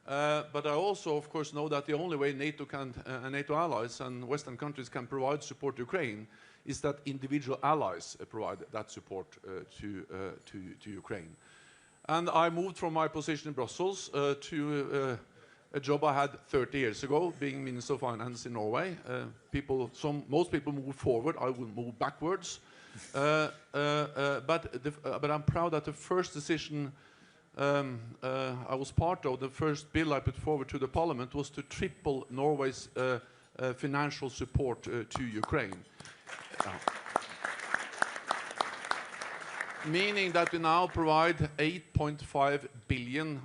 But I also, of course, know that the only way NATO can, NATO allies and Western countries can provide support to Ukraine is that individual allies provide that support to Ukraine. And I moved from my position in Brussels to a job I had 30 years ago, being Minister of Finance in Norway. Most people move forward, I will move backwards. But I'm proud that the first decision I was part of, the first bill I put forward to the Parliament, was to triple Norway's financial support to Ukraine. Meaning that we now provide $8.5 billion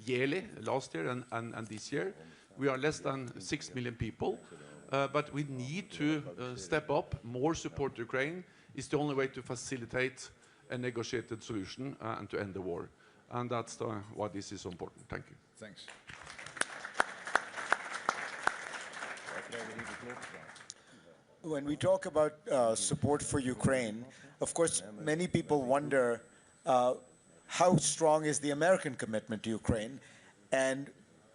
yearly, last year and this year. We are less than 6 million people, but we need to step up. More support to Ukraine is the only way to facilitate a negotiated solution and to end the war. And that's why this is so important. Thank you. Thanks. When we talk about support for Ukraine, of course, many people wonder how strong is the American commitment to Ukraine? And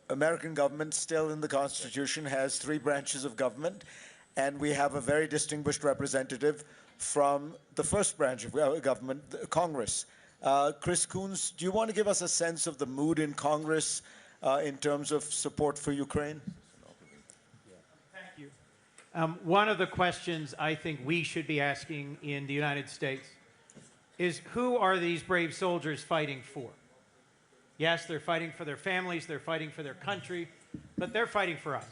American government still in the Constitution has 3 branches of government, and we have a very distinguished representative from the first branch of government, Congress. Chris Coons, do you want to give us a sense of the mood in Congress in terms of support for Ukraine? Thank you. One of the questions I think we should be asking in the United States is, who are these brave soldiers fighting for? Yes, they're fighting for their families, they're fighting for their country, but they're fighting for us.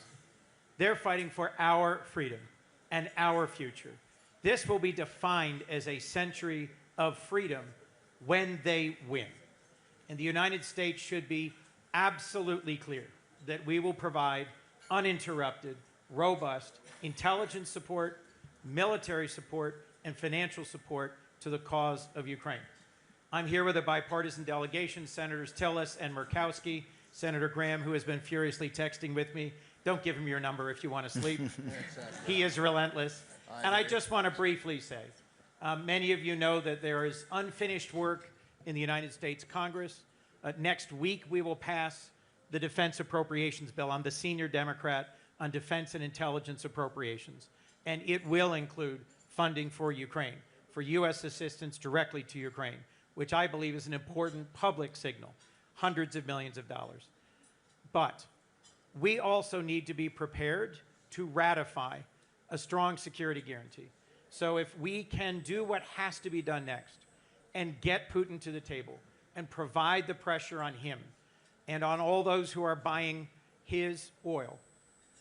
They're fighting for our freedom and our future. This will be defined as a century of freedom when they win. And the United States should be absolutely clear that we will provide uninterrupted, robust intelligence support, military support, and financial support to the cause of Ukraine. I'm here with a bipartisan delegation, Senators Tillis and Murkowski, Senator Graham, who has been furiously texting with me. Don't give him your number if you want to sleep. He is relentless. And I just want to briefly say, many of you know that there is unfinished work in the United States Congress. Next week, we will pass the Defense Appropriations Bill. I'm the senior Democrat on Defense and Intelligence Appropriations. And it will include funding for Ukraine, for U.S. assistance directly to Ukraine, which I believe is an important public signal, hundreds of millions of dollars. But we also need to be prepared to ratify a strong security guarantee. So if we can do what has to be done next and get Putin to the table and provide the pressure on him and on all those who are buying his oil,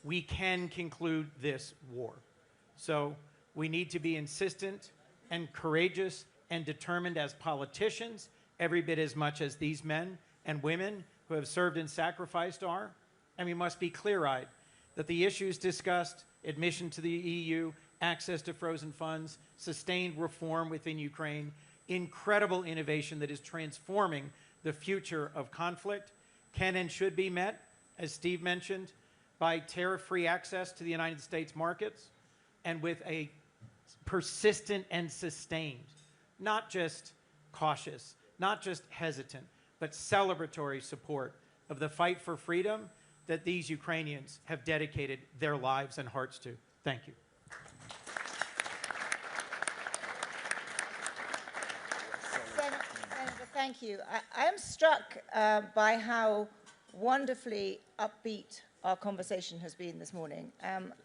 we can conclude this war. So we need to be insistent and courageous and determined as politicians, every bit as much as these men and women who have served and sacrificed are. And we must be clear-eyed that the issues discussed, admission to the EU, access to frozen funds, sustained reform within Ukraine, incredible innovation that is transforming the future of conflict can and should be met, as Steve mentioned, by tariff-free access to the United States markets and with a persistent and sustained, not just cautious, not just hesitant, but celebratory support of the fight for freedom that these Ukrainians have dedicated their lives and hearts to. Thank you. Senator, thank you. I am struck by how wonderfully upbeat our conversation has been this morning.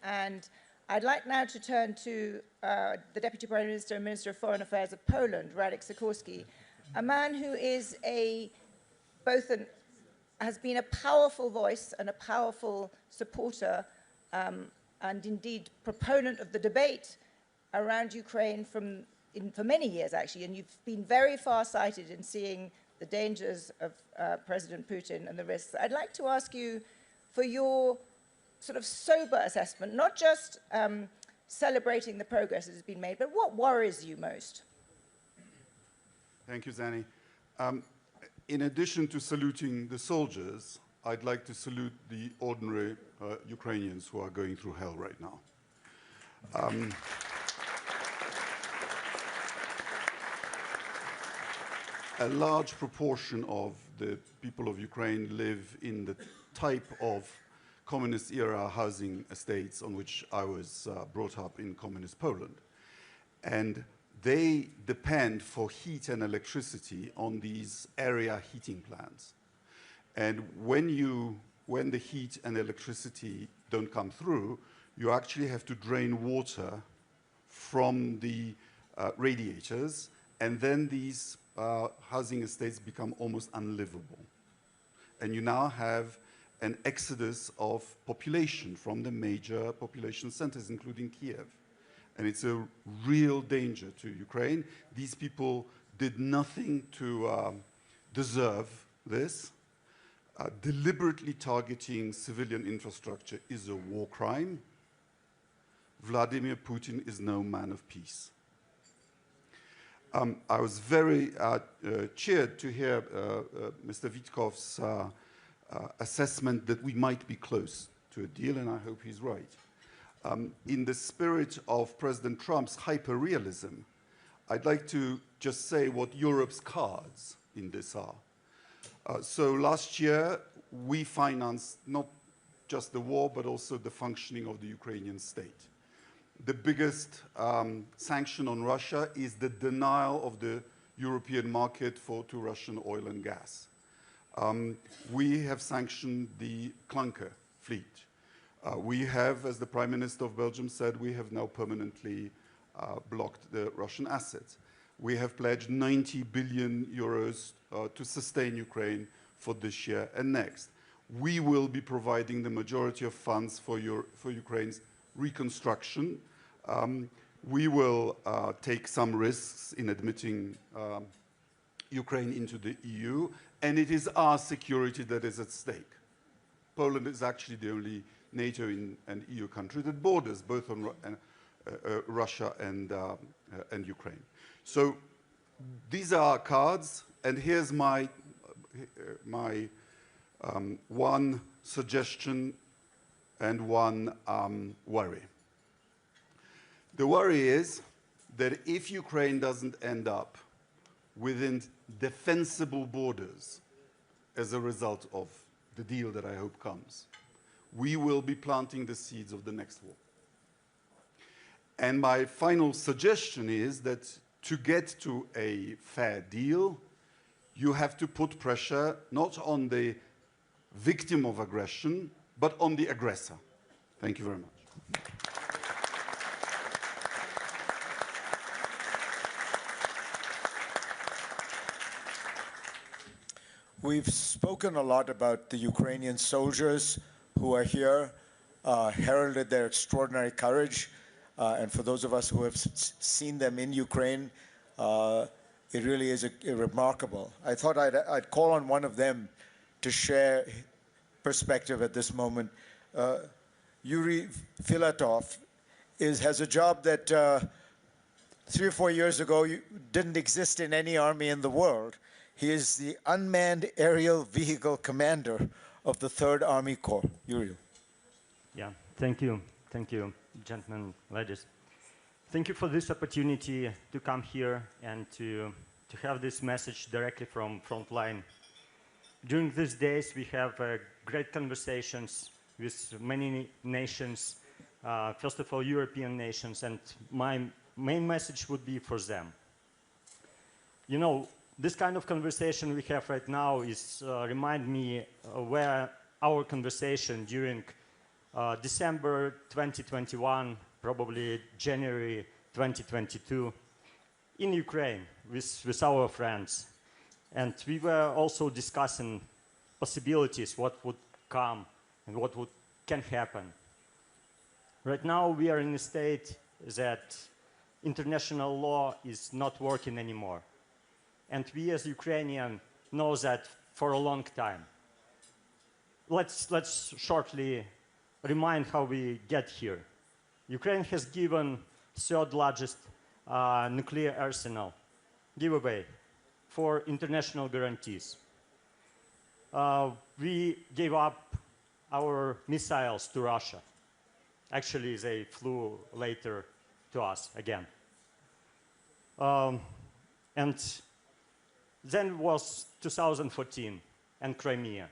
And I'd like now to turn to the Deputy Prime Minister and Minister of Foreign Affairs of Poland, Radek Sikorski, a man who is has been a powerful voice and a powerful supporter and indeed proponent of the debate around Ukraine for many years, actually. And you've been very far-sighted in seeing the dangers of President Putin and the risks. I'd like to ask you for your sort of sober assessment, not just celebrating the progress that has been made, but what worries you most? Thank you, Zanny. In addition to saluting the soldiers, I'd like to salute the ordinary Ukrainians who are going through hell right now. A large proportion of the people of Ukraine live in the type of communist-era housing estates on which I was brought up in communist Poland. And they depend for heat and electricity on these area heating plants. And when the heat and electricity don't come through, you actually have to drain water from the radiators, and then these housing estates become almost unlivable. And you now have an exodus of population from the major population centers, including Kiev. And it's a real danger to Ukraine. These people did nothing to deserve this. Deliberately targeting civilian infrastructure is a war crime. Vladimir Putin is no man of peace. I was very cheered to hear Mr. Wittkow's assessment that we might be close to a deal, and I hope he's right. In the spirit of President Trump's hyper-realism, I'd like to just say what Europe's cards in this are. So last year, we financed not just the war, but also the functioning of the Ukrainian state. The biggest sanction on Russia is the denial of the European market to Russian oil and gas. We have sanctioned the clunker fleet. We have, as the Prime Minister of Belgium said, we have now permanently blocked the Russian assets. We have pledged 90 billion euros to sustain Ukraine for this year and next. We will be providing the majority of funds for Ukraine's reconstruction. We will take some risks in admitting Ukraine into the EU, and it is our security that is at stake. Poland is actually the only NATO and EU country that borders both on Russia and Ukraine. So these are our cards, and here's my one suggestion and one worry. The worry is that if Ukraine doesn't end up within defensible borders as a result of the deal that I hope comes, we will be planting the seeds of the next war. And my final suggestion is that to get to a fair deal, you have to put pressure not on the victim of aggression, but on the aggressor. Thank you very much. We've spoken a lot about the Ukrainian soldiers who are here, heralded their extraordinary courage. And for those of us who have seen them in Ukraine, it really is remarkable. I thought I'd call on one of them to share perspective at this moment. Yuri Filatov has a job that 3 or 4 years ago didn't exist in any army in the world. He is the unmanned aerial vehicle commander of the 3rd Army Corps. Yuriel. Yeah, thank you. Thank you, gentlemen, ladies. Thank you for this opportunity to come here and to have this message directly from frontline. During these days, we have great conversations with many nations, first of all, European nations, and my main message would be for them. You know, this kind of conversation we have right now is remind me where our conversation during December 2021, probably January 2022, in Ukraine with our friends. And we were also discussing possibilities, what would come and what can happen. Right now we are in a state that international law is not working anymore. And we as Ukrainians know that for a long time. Let's shortly remind how we get here. Ukraine has given 3rd largest nuclear arsenal giveaway for international guarantees. We gave up our missiles to Russia. Actually, they flew later to us again. And then was 2014 and Crimea.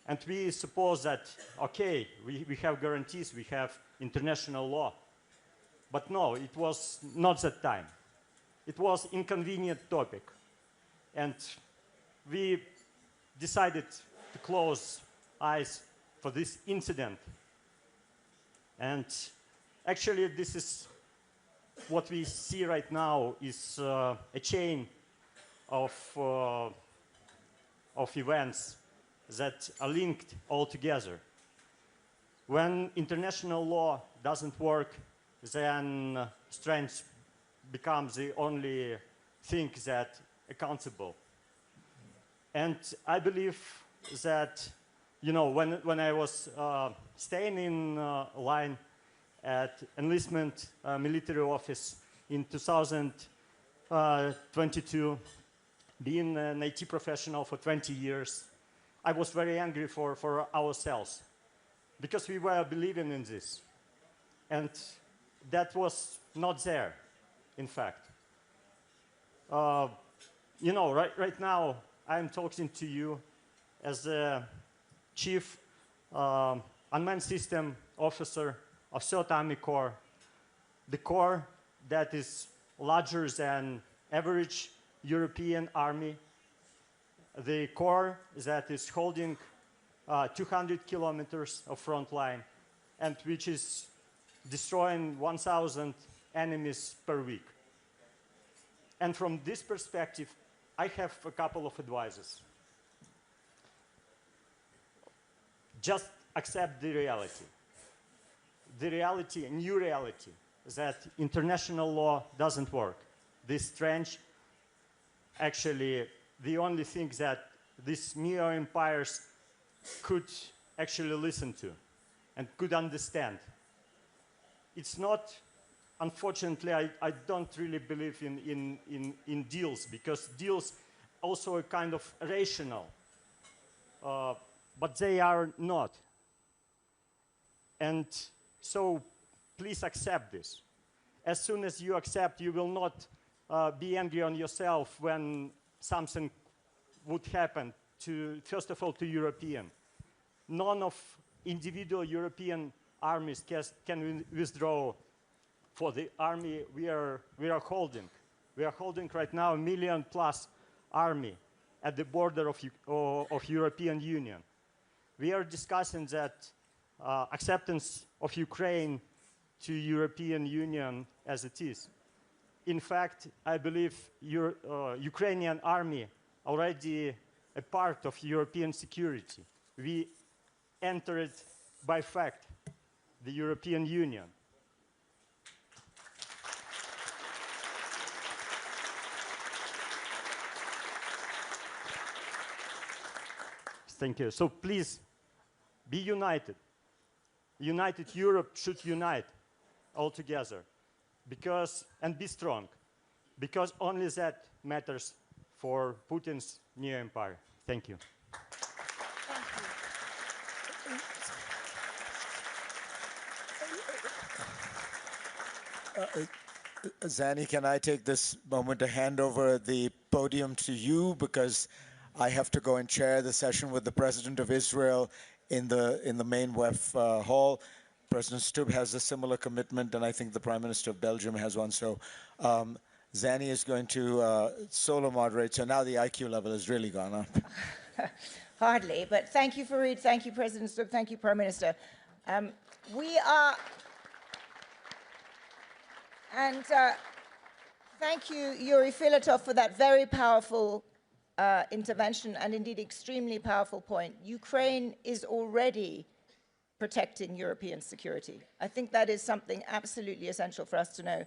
And we suppose that, okay, we have guarantees, we have international law. But no, it was not that time. It was inconvenient topic. And we decided to close eyes for this incident. And actually, this is what we see right now is a chain of events that are linked all together. When international law doesn't work, then strength becomes the only thing that accountable. And I believe that, you know, when I was staying in line at enlistment military office in 2022, being an IT professional for 20 years, I was very angry for ourselves because we were believing in this. And that was not there, in fact. You know, right now, I'm talking to you as the Chief Unmanned System Officer of 3rd Army Corps, the corps that is larger than average European army, the corps that is holding 200 kilometers of front line and which is destroying 1,000 enemies per week. And from this perspective, I have a couple of advices. Just accept the reality. The reality, a new reality, that international law doesn't work. This trench, actually, the only thing that these mere empires could actually listen to and could understand. It's not, unfortunately, I don't really believe in deals, because deals also are kind of rational, but they are not. And so please accept this. As soon as you accept, you will not be angry on yourself when something would happen to, first of all, to European. None of individual European armies can withdraw for the army we are holding. We are holding right now 1 million+ army at the border of European Union. We are discussing that acceptance of Ukraine to European Union as it is. In fact, I believe Ukrainian army already a part of European security. We entered by fact the European Union. Thank you. So please be united. United Europe should unite all together. and be strong, because only that matters for Putin's new empire. Thank you. Zanny, can I take this moment to hand over the podium to you, because I have to go and chair the session with the President of Israel in the main WEF hall. President Stubb has a similar commitment, and I think the Prime Minister of Belgium has one. So Zanny is going to solo moderate. So now the IQ level has really gone up. Hardly, but thank you, Fareed. Thank you, President Stubb. Thank you, Prime Minister. Thank you, Yuri Filatov, for that very powerful intervention and indeed extremely powerful point. Ukraine is already protecting European security. I think that is something absolutely essential for us to know.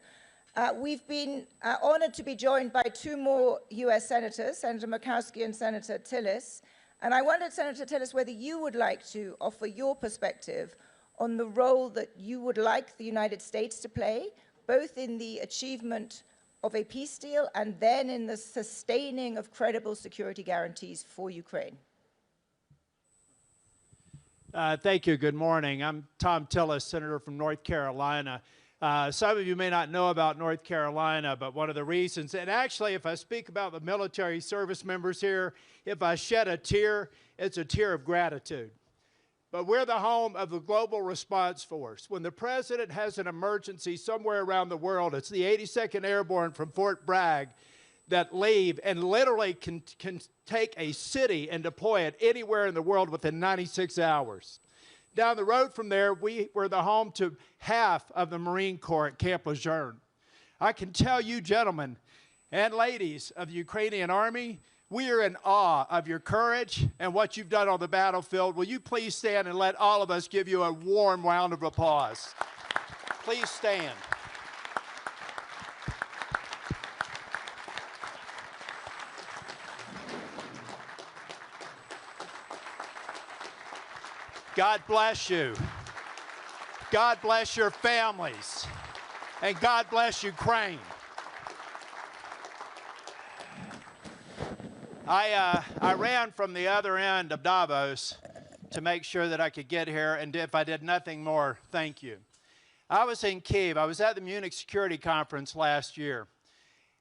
We've been honored to be joined by two more US senators, Senator Murkowski and Senator Tillis. And I wondered, Senator Tillis, whether you would like to offer your perspective on the role that you would like the United States to play, both in the achievement of a peace deal and then in the sustaining of credible security guarantees for Ukraine. Thank you. Good morning. I'm Tom Tillis, Senator from North Carolina. Some of you may not know about North Carolina, but one of the reasons, and actually if I speak about the military service members here, if I shed a tear, it's a tear of gratitude. But we're the home of the Global Response Force. When the President has an emergency somewhere around the world, it's the 82nd Airborne from Fort Bragg that leave and literally can take a city and deploy it anywhere in the world within 96 hours. Down the road from there, we're the home to half of the Marine Corps at Camp Lejeune. I can tell you, gentlemen and ladies of the Ukrainian Army, we are in awe of your courage and what you've done on the battlefield. Will you please stand and let all of us give you a warm round of applause? Please stand. God bless you. God bless your families. And God bless Ukraine. I ran from the other end of Davos to make sure that I could get here, and if I did nothing more, thank you. I was in Kyiv. I was at the Munich Security Conference last year.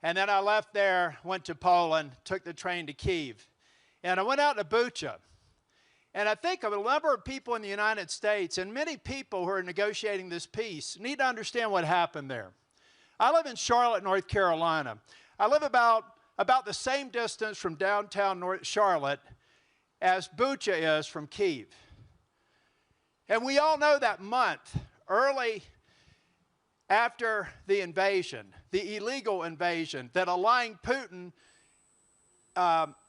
And then I left there, went to Poland, took the train to Kyiv. And I went out to Bucha. And I think of a number of people in the United States, and many people who are negotiating this peace, need to understand what happened there. I live in Charlotte, North Carolina. I live about the same distance from downtown Charlotte as Bucha is from Kyiv. And we all know that month, early after the invasion, the illegal invasion that a lying Putin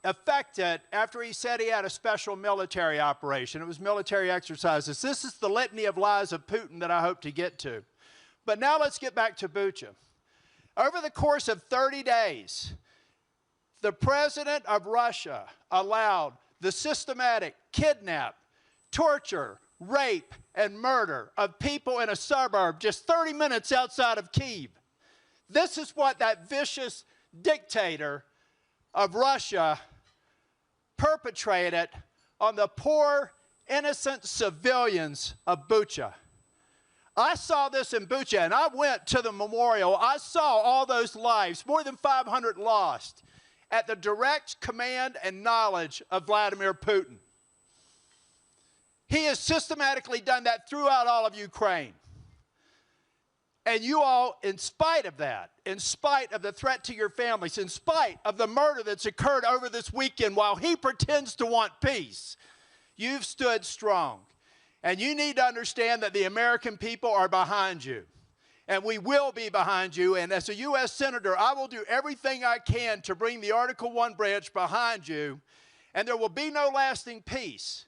effected after he said he had a special military operation. It was military exercises. This is the litany of lies of Putin that I hope to get to. But now let's get back to Bucha. Over the course of 30 days, the president of Russia allowed the systematic kidnap, torture, rape, and murder of people in a suburb just 30 minutes outside of Kyiv. This is what that vicious dictator of Russia perpetrated on the poor, innocent civilians of Bucha. I saw this in Bucha, and I went to the memorial. I saw all those lives, more than 500 lost, at the direct command and knowledge of Vladimir Putin. He has systematically done that throughout all of Ukraine. And you all, in spite of that, in spite of the threat to your families, in spite of the murder that's occurred over this weekend while he pretends to want peace, you've stood strong. And you need to understand that the American people are behind you. And we will be behind you. And as a U.S. Senator, I will do everything I can to bring the Article 1 branch behind you. And there will be no lasting peace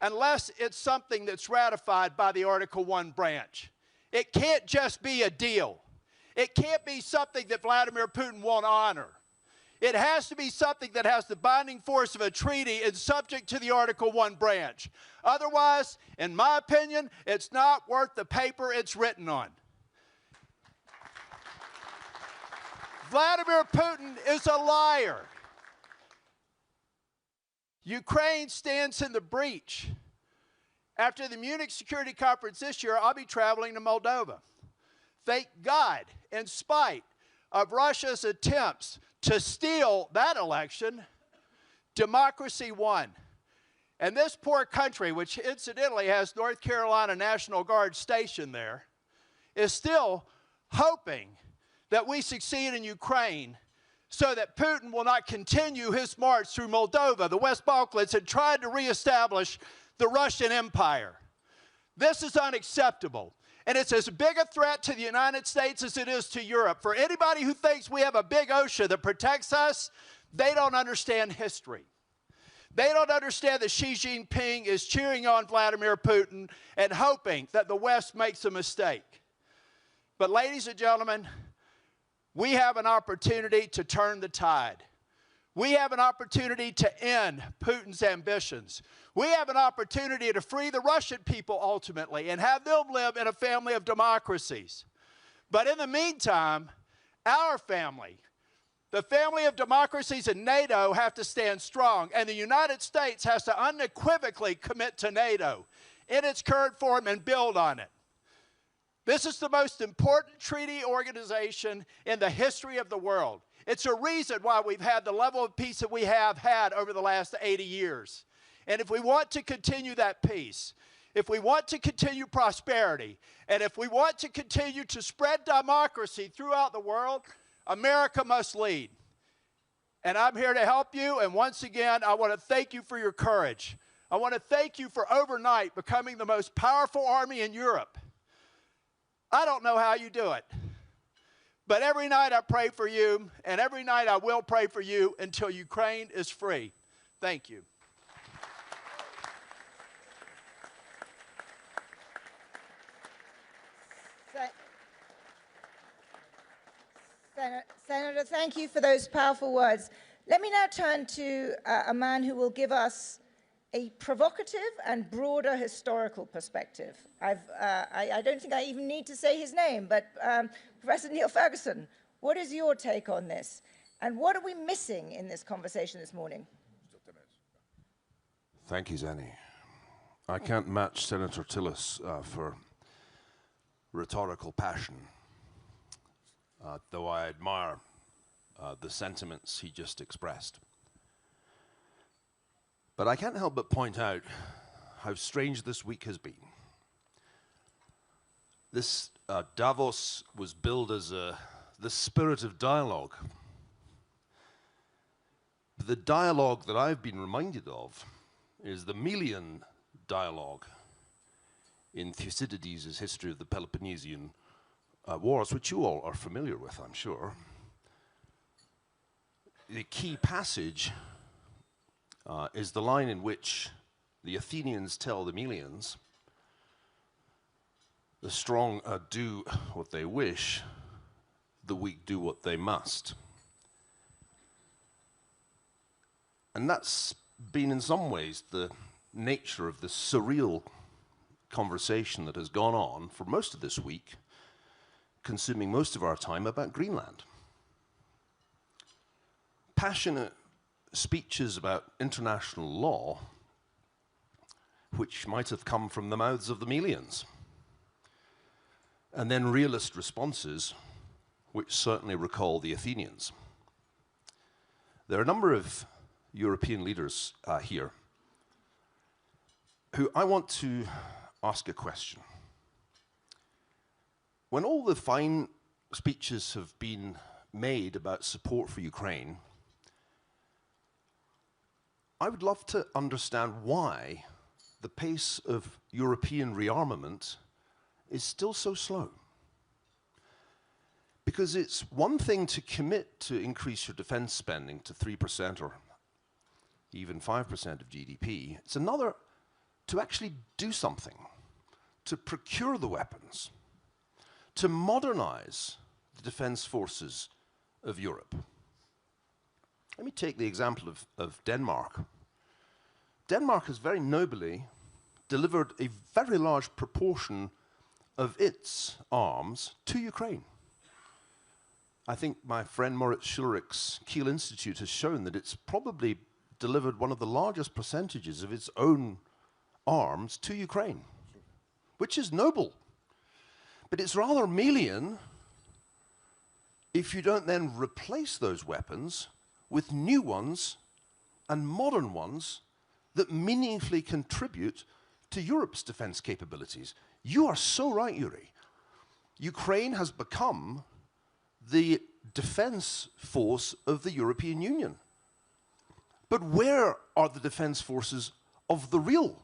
unless it's something that's ratified by the Article 1 branch. It can't just be a deal. It can't be something that Vladimir Putin won't honor. It has to be something that has the binding force of a treaty and subject to the Article 1 branch. Otherwise, in my opinion, it's not worth the paper it's written on. Vladimir Putin is a liar. Ukraine stands in the breach. After the Munich Security Conference this year, I'll be traveling to Moldova. Thank God, in spite of Russia's attempts to steal that election, democracy won. And this poor country, which incidentally has North Carolina National Guard stationed there, is still hoping that we succeed in Ukraine so that Putin will not continue his march through Moldova, the West Balkans, and tried to reestablish the Russian Empire. This is unacceptable. And it's as big a threat to the United States as it is to Europe. For anybody who thinks we have a big ocean that protects us, they don't understand history. They don't understand that Xi Jinping is cheering on Vladimir Putin and hoping that the West makes a mistake. But ladies and gentlemen, we have an opportunity to turn the tide. We have an opportunity to end Putin's ambitions. We have an opportunity to free the Russian people ultimately and have them live in a family of democracies. But in the meantime, our family, the family of democracies in NATO, have to stand strong, and the United States has to unequivocally commit to NATO in its current form and build on it. This is the most important treaty organization in the history of the world. It's a reason why we've had the level of peace that we have had over the last 80 years. And if we want to continue that peace, if we want to continue prosperity, and if we want to continue to spread democracy throughout the world, America must lead. And I'm here to help you, and once again, I want to thank you for your courage. I want to thank you for overnight becoming the most powerful army in Europe. I don't know how you do it. But every night I pray for you, and every night I will pray for you until Ukraine is free. Thank you. Senator, thank you for those powerful words. Let me now turn to a man who will give us a provocative and broader historical perspective. I don't think I even need to say his name, but Professor Neil Ferguson, what is your take on this? And what are we missing in this conversation this morning? Thank you, Zanny. I can't match Senator Tillis for rhetorical passion, though I admire the sentiments he just expressed. But I can't help but point out how strange this week has been. This Davos was billed as the spirit of dialogue. The dialogue that I've been reminded of is the Melian dialogue in Thucydides' history of the Peloponnesian Wars, which you all are familiar with, I'm sure. The key passage is the line in which the Athenians tell the Melians, the strong do what they wish, the weak do what they must. And that's been in some ways the nature of the surreal conversation that has gone on for most of this week, consuming most of our time about Greenland. Passionate speeches about international law, which might have come from the mouths of the Melians, and then realist responses, which certainly recall the Athenians. There are a number of European leaders here who I want to ask a question. When all the fine speeches have been made about support for Ukraine, I would love to understand why the pace of European rearmament is still so slow. Because it's one thing to commit to increase your defense spending to 3% or even 5% of GDP. It's another to actually do something, to procure the weapons, to modernize the defense forces of Europe. Let me take the example of Denmark. Denmark has very nobly delivered a very large proportion of its arms to Ukraine. I think my friend Moritz Schulrich's Kiel Institute has shown that it's probably delivered one of the largest percentages of its own arms to Ukraine, which is noble. But it's rather Melian if you don't then replace those weapons with new ones and modern ones that meaningfully contribute to Europe's defense capabilities. You are so right, Yuri. Ukraine has become the defense force of the European Union. But where are the defense forces of the real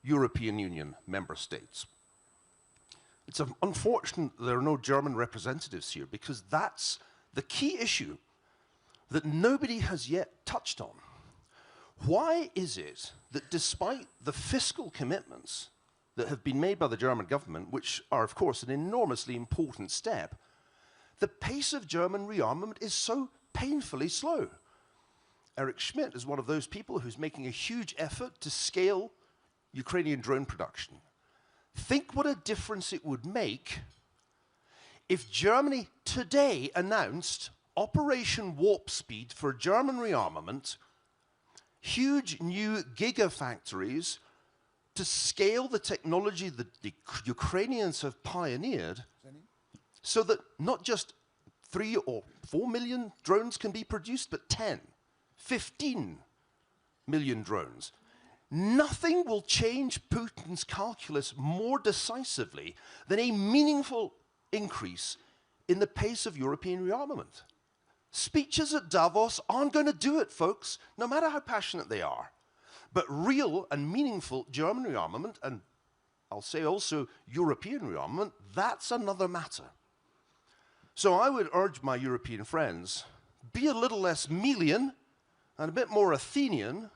European Union member states? It's unfortunate there are no German representatives here, because that's the key issue that nobody has yet touched on. Why is it that despite the fiscal commitments that have been made by the German government, which are of course an enormously important step, the pace of German rearmament is so painfully slow? Eric Schmidt is one of those people who's making a huge effort to scale Ukrainian drone production. Think what a difference it would make if Germany today announced Operation Warp Speed for German rearmament, huge new gigafactories to scale the technology that the Ukrainians have pioneered, so that not just 3 or 4 million drones can be produced, but 10, 15 million drones. Nothing will change Putin's calculus more decisively than a meaningful increase in the pace of European rearmament. Speeches at Davos aren't going to do it, folks, no matter how passionate they are. But real and meaningful German rearmament, and I'll say also European rearmament, that's another matter. So I would urge my European friends, be a little less Melian and a bit more Athenian,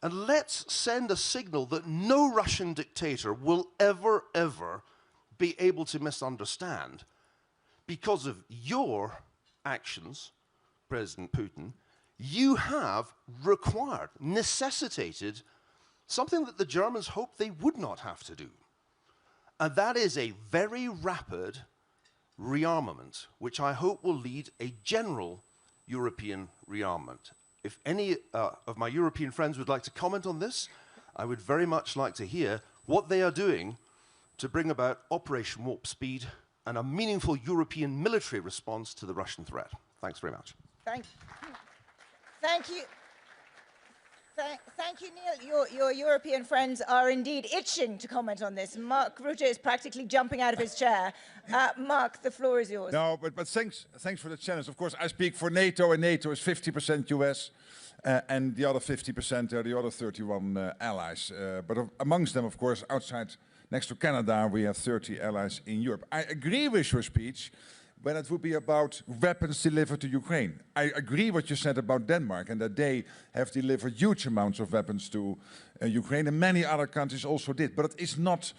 and let's send a signal that no Russian dictator will ever, ever be able to misunderstand. Because of your actions, President Putin, you have required, necessitated something that the Germans hoped they would not have to do. And that is a very rapid rearmament, which I hope will lead a general European rearmament. If any of my European friends would like to comment on this, I would very much like to hear what they are doing to bring about Operation Warp Speed and a meaningful European military response to the Russian threat. Thanks very much. Thank you. Thank you, Neil. Your European friends are indeed itching to comment on this. Mark Rutte is practically jumping out of his chair. Mark, the floor is yours. No, but thanks for the challenge. Of course, I speak for NATO, and NATO is 50% US, and the other 50% are the other 31 allies. But amongst them, of course, outside, next to Canada, we have 30 allies in Europe. I agree with your speech when it would be about weapons delivered to Ukraine. I agree what you said about Denmark, and that they have delivered huge amounts of weapons to Ukraine, and many other countries also did. But it's not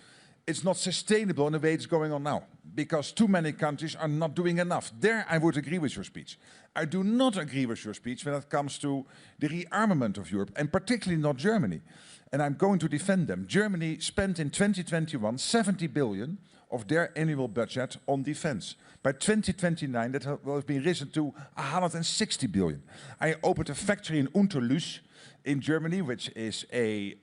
sustainable in the way it's going on now, because too many countries are not doing enough. There I would agree with your speech. I do not agree with your speech when it comes to the rearmament of Europe, and particularly not Germany. And I'm going to defend them. Germany spent in 2021 70 billion of their annual budget on defense. By 2029, that will have been risen to 160 billion. I opened a factory in Unterlüß in Germany, which is a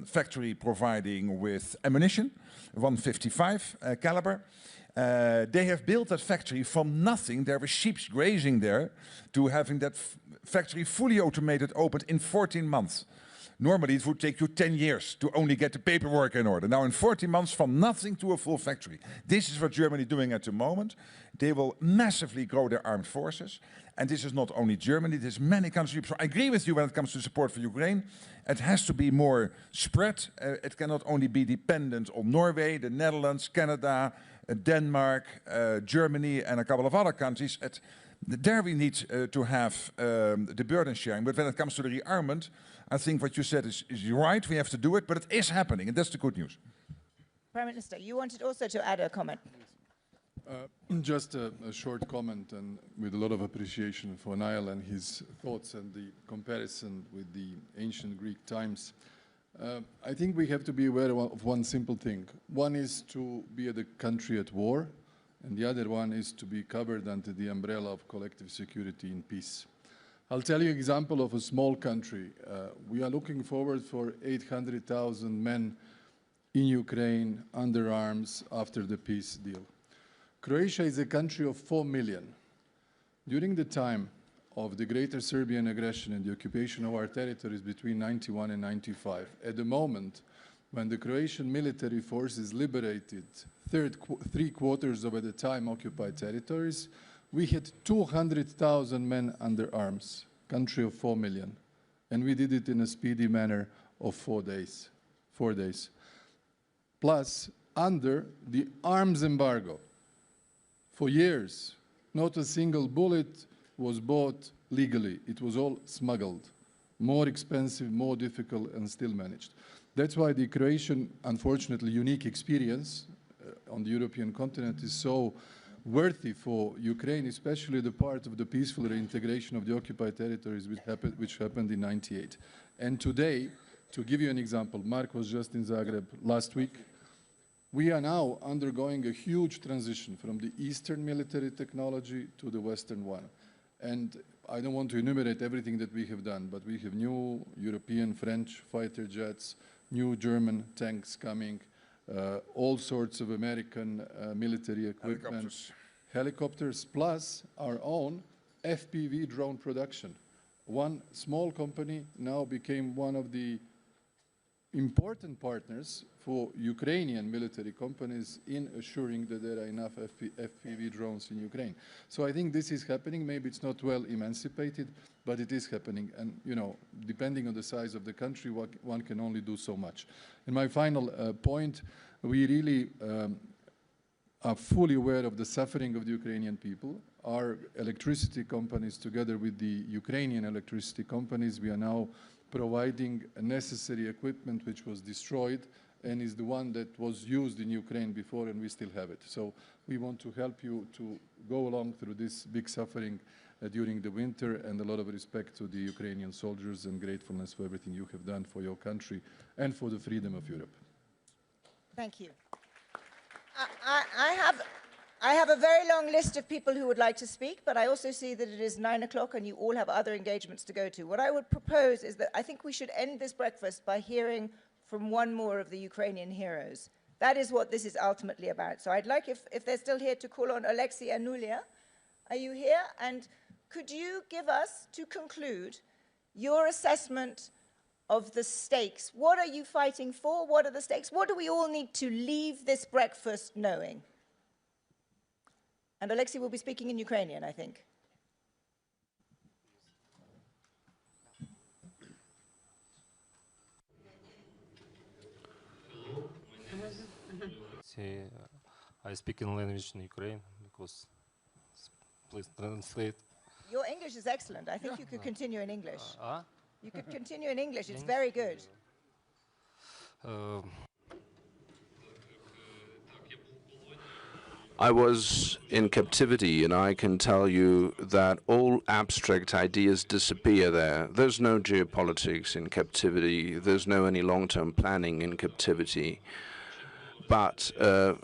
factory providing with ammunition, 155 caliber. They have built that factory from nothing. There were sheep grazing there, to having that factory fully automated opened in 14 months. Normally it would take you 10 years to only get the paperwork in order. Now in 14 months, from nothing to a full factory. This is what Germany is doing at the moment. They will massively grow their armed forces. And this is not only Germany, there's many countries. So I agree with you when it comes to support for Ukraine. It has to be more spread. It cannot only be dependent on Norway, the Netherlands, Canada, Denmark, Germany, and a couple of other countries. There we need to have the burden sharing. But when it comes to the rearmament, I think what you said is right. We have to do it, but it is happening, and that's the good news. Prime Minister, you wanted also to add a comment. Just a short comment, and with a lot of appreciation for Niall and his thoughts and the comparison with the ancient Greek times. I think we have to be aware of one simple thing. One is to be the country at war, and the other one is to be covered under the umbrella of collective security in peace. I'll tell you an example of a small country. We are looking forward for 800,000 men in Ukraine under arms after the peace deal. Croatia is a country of 4 million. During the time of the Greater Serbian aggression and the occupation of our territories between 91 and 95, at the moment when the Croatian military forces liberated 3/4 of at the time occupied territories, we had 200,000 men under arms, country of 4 million. And we did it in a speedy manner of 4 days. 4 days. Plus, under the arms embargo. For years, not a single bullet was bought legally. It was all smuggled. More expensive, more difficult, and still managed. That's why the Croatian, unfortunately, unique experience on the European continent is so worthy for Ukraine, especially the part of the peaceful reintegration of the occupied territories which happened in '98. And today, to give you an example, Mark was just in Zagreb last week. We are now undergoing a huge transition from the Eastern military technology to the Western one. And I don't want to enumerate everything that we have done, but we have new European, French fighter jets, new German tanks coming, all sorts of American military equipment, helicopters, plus our own FPV drone production. One small company now became one of the important partners for Ukrainian military companies in assuring that there are enough FPV drones in Ukraine. So I think this is happening. Maybe it's not well emancipated, but it is happening. And, you know, depending on the size of the country, one can only do so much. And my final point, we really are fully aware of the suffering of the Ukrainian people. Our electricity companies, together with the Ukrainian electricity companies, we are now providing necessary equipment which was destroyed and is the one that was used in Ukraine before, and we still have it. So we want to help you to go along through this big suffering during the winter, and a lot of respect to the Ukrainian soldiers and gratefulness for everything you have done for your country and for the freedom of Europe. Thank you. I have a very long list of people who would like to speak, but I also see that it is 9 o'clock and you all have other engagements to go to. What I would propose is that I think we should end this breakfast by hearing from one more of the Ukrainian heroes. That is what this is ultimately about. So I'd like, if they're still here, to call on Alexei and Yulia. Are you here? And could you give us, to conclude, your assessment of the stakes? What are you fighting for? What are the stakes? What do we all need to leave this breakfast knowing? And Alexei will be speaking in Ukrainian, I think. I speak in language in Ukraine because please translate. Your English is excellent. I think you could continue in English. You could continue in English. It's very good. I was in captivity, and I can tell you that all abstract ideas disappear there. There's no geopolitics in captivity. There's no any long-term planning in captivity. But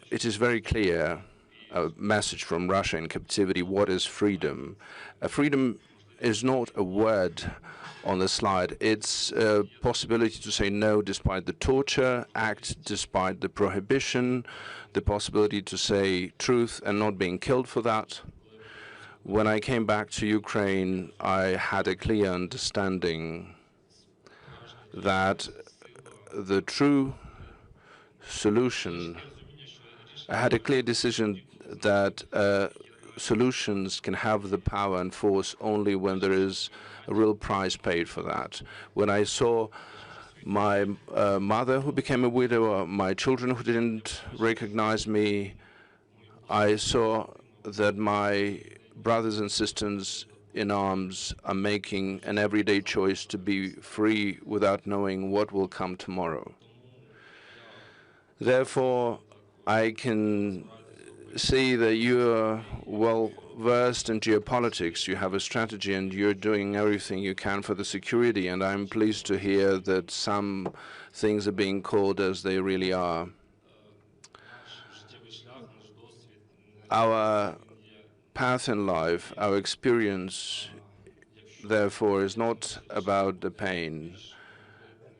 it is very clear, a message from Russia in captivity, what is freedom? Freedom is not a word on the slide. It's a possibility to say no despite the torture, act despite the prohibition, the possibility to say truth and not being killed for that. When I came back to Ukraine, I had a clear understanding that the true solution, I had a clear decision that solutions can have the power and force only when there is a real price paid for that. When I saw my mother who became a widower, my children who didn't recognize me, I saw that my brothers and sisters in arms are making an everyday choice to be free without knowing what will come tomorrow. Therefore, I can see that you're well versed in geopolitics. You have a strategy and you're doing everything you can for the security, and I'm pleased to hear that some things are being called as they really are. Our path in life, our experience, therefore, is not about the pain.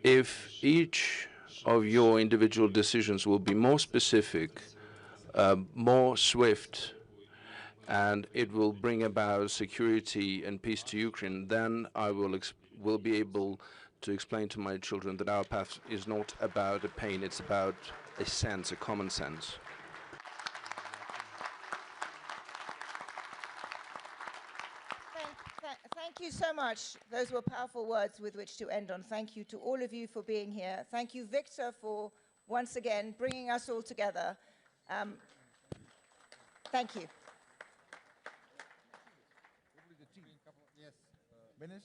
If each of your individual decisions will be more specific, more swift, and it will bring about security and peace to Ukraine, then I will be able to explain to my children that our path is not about a pain, it's about a sense, a common sense. Thank you so much. Those were powerful words with which to end on. Thank you to all of you for being here. Thank you, Victor, for once again bringing us all together. Thank you. Binnen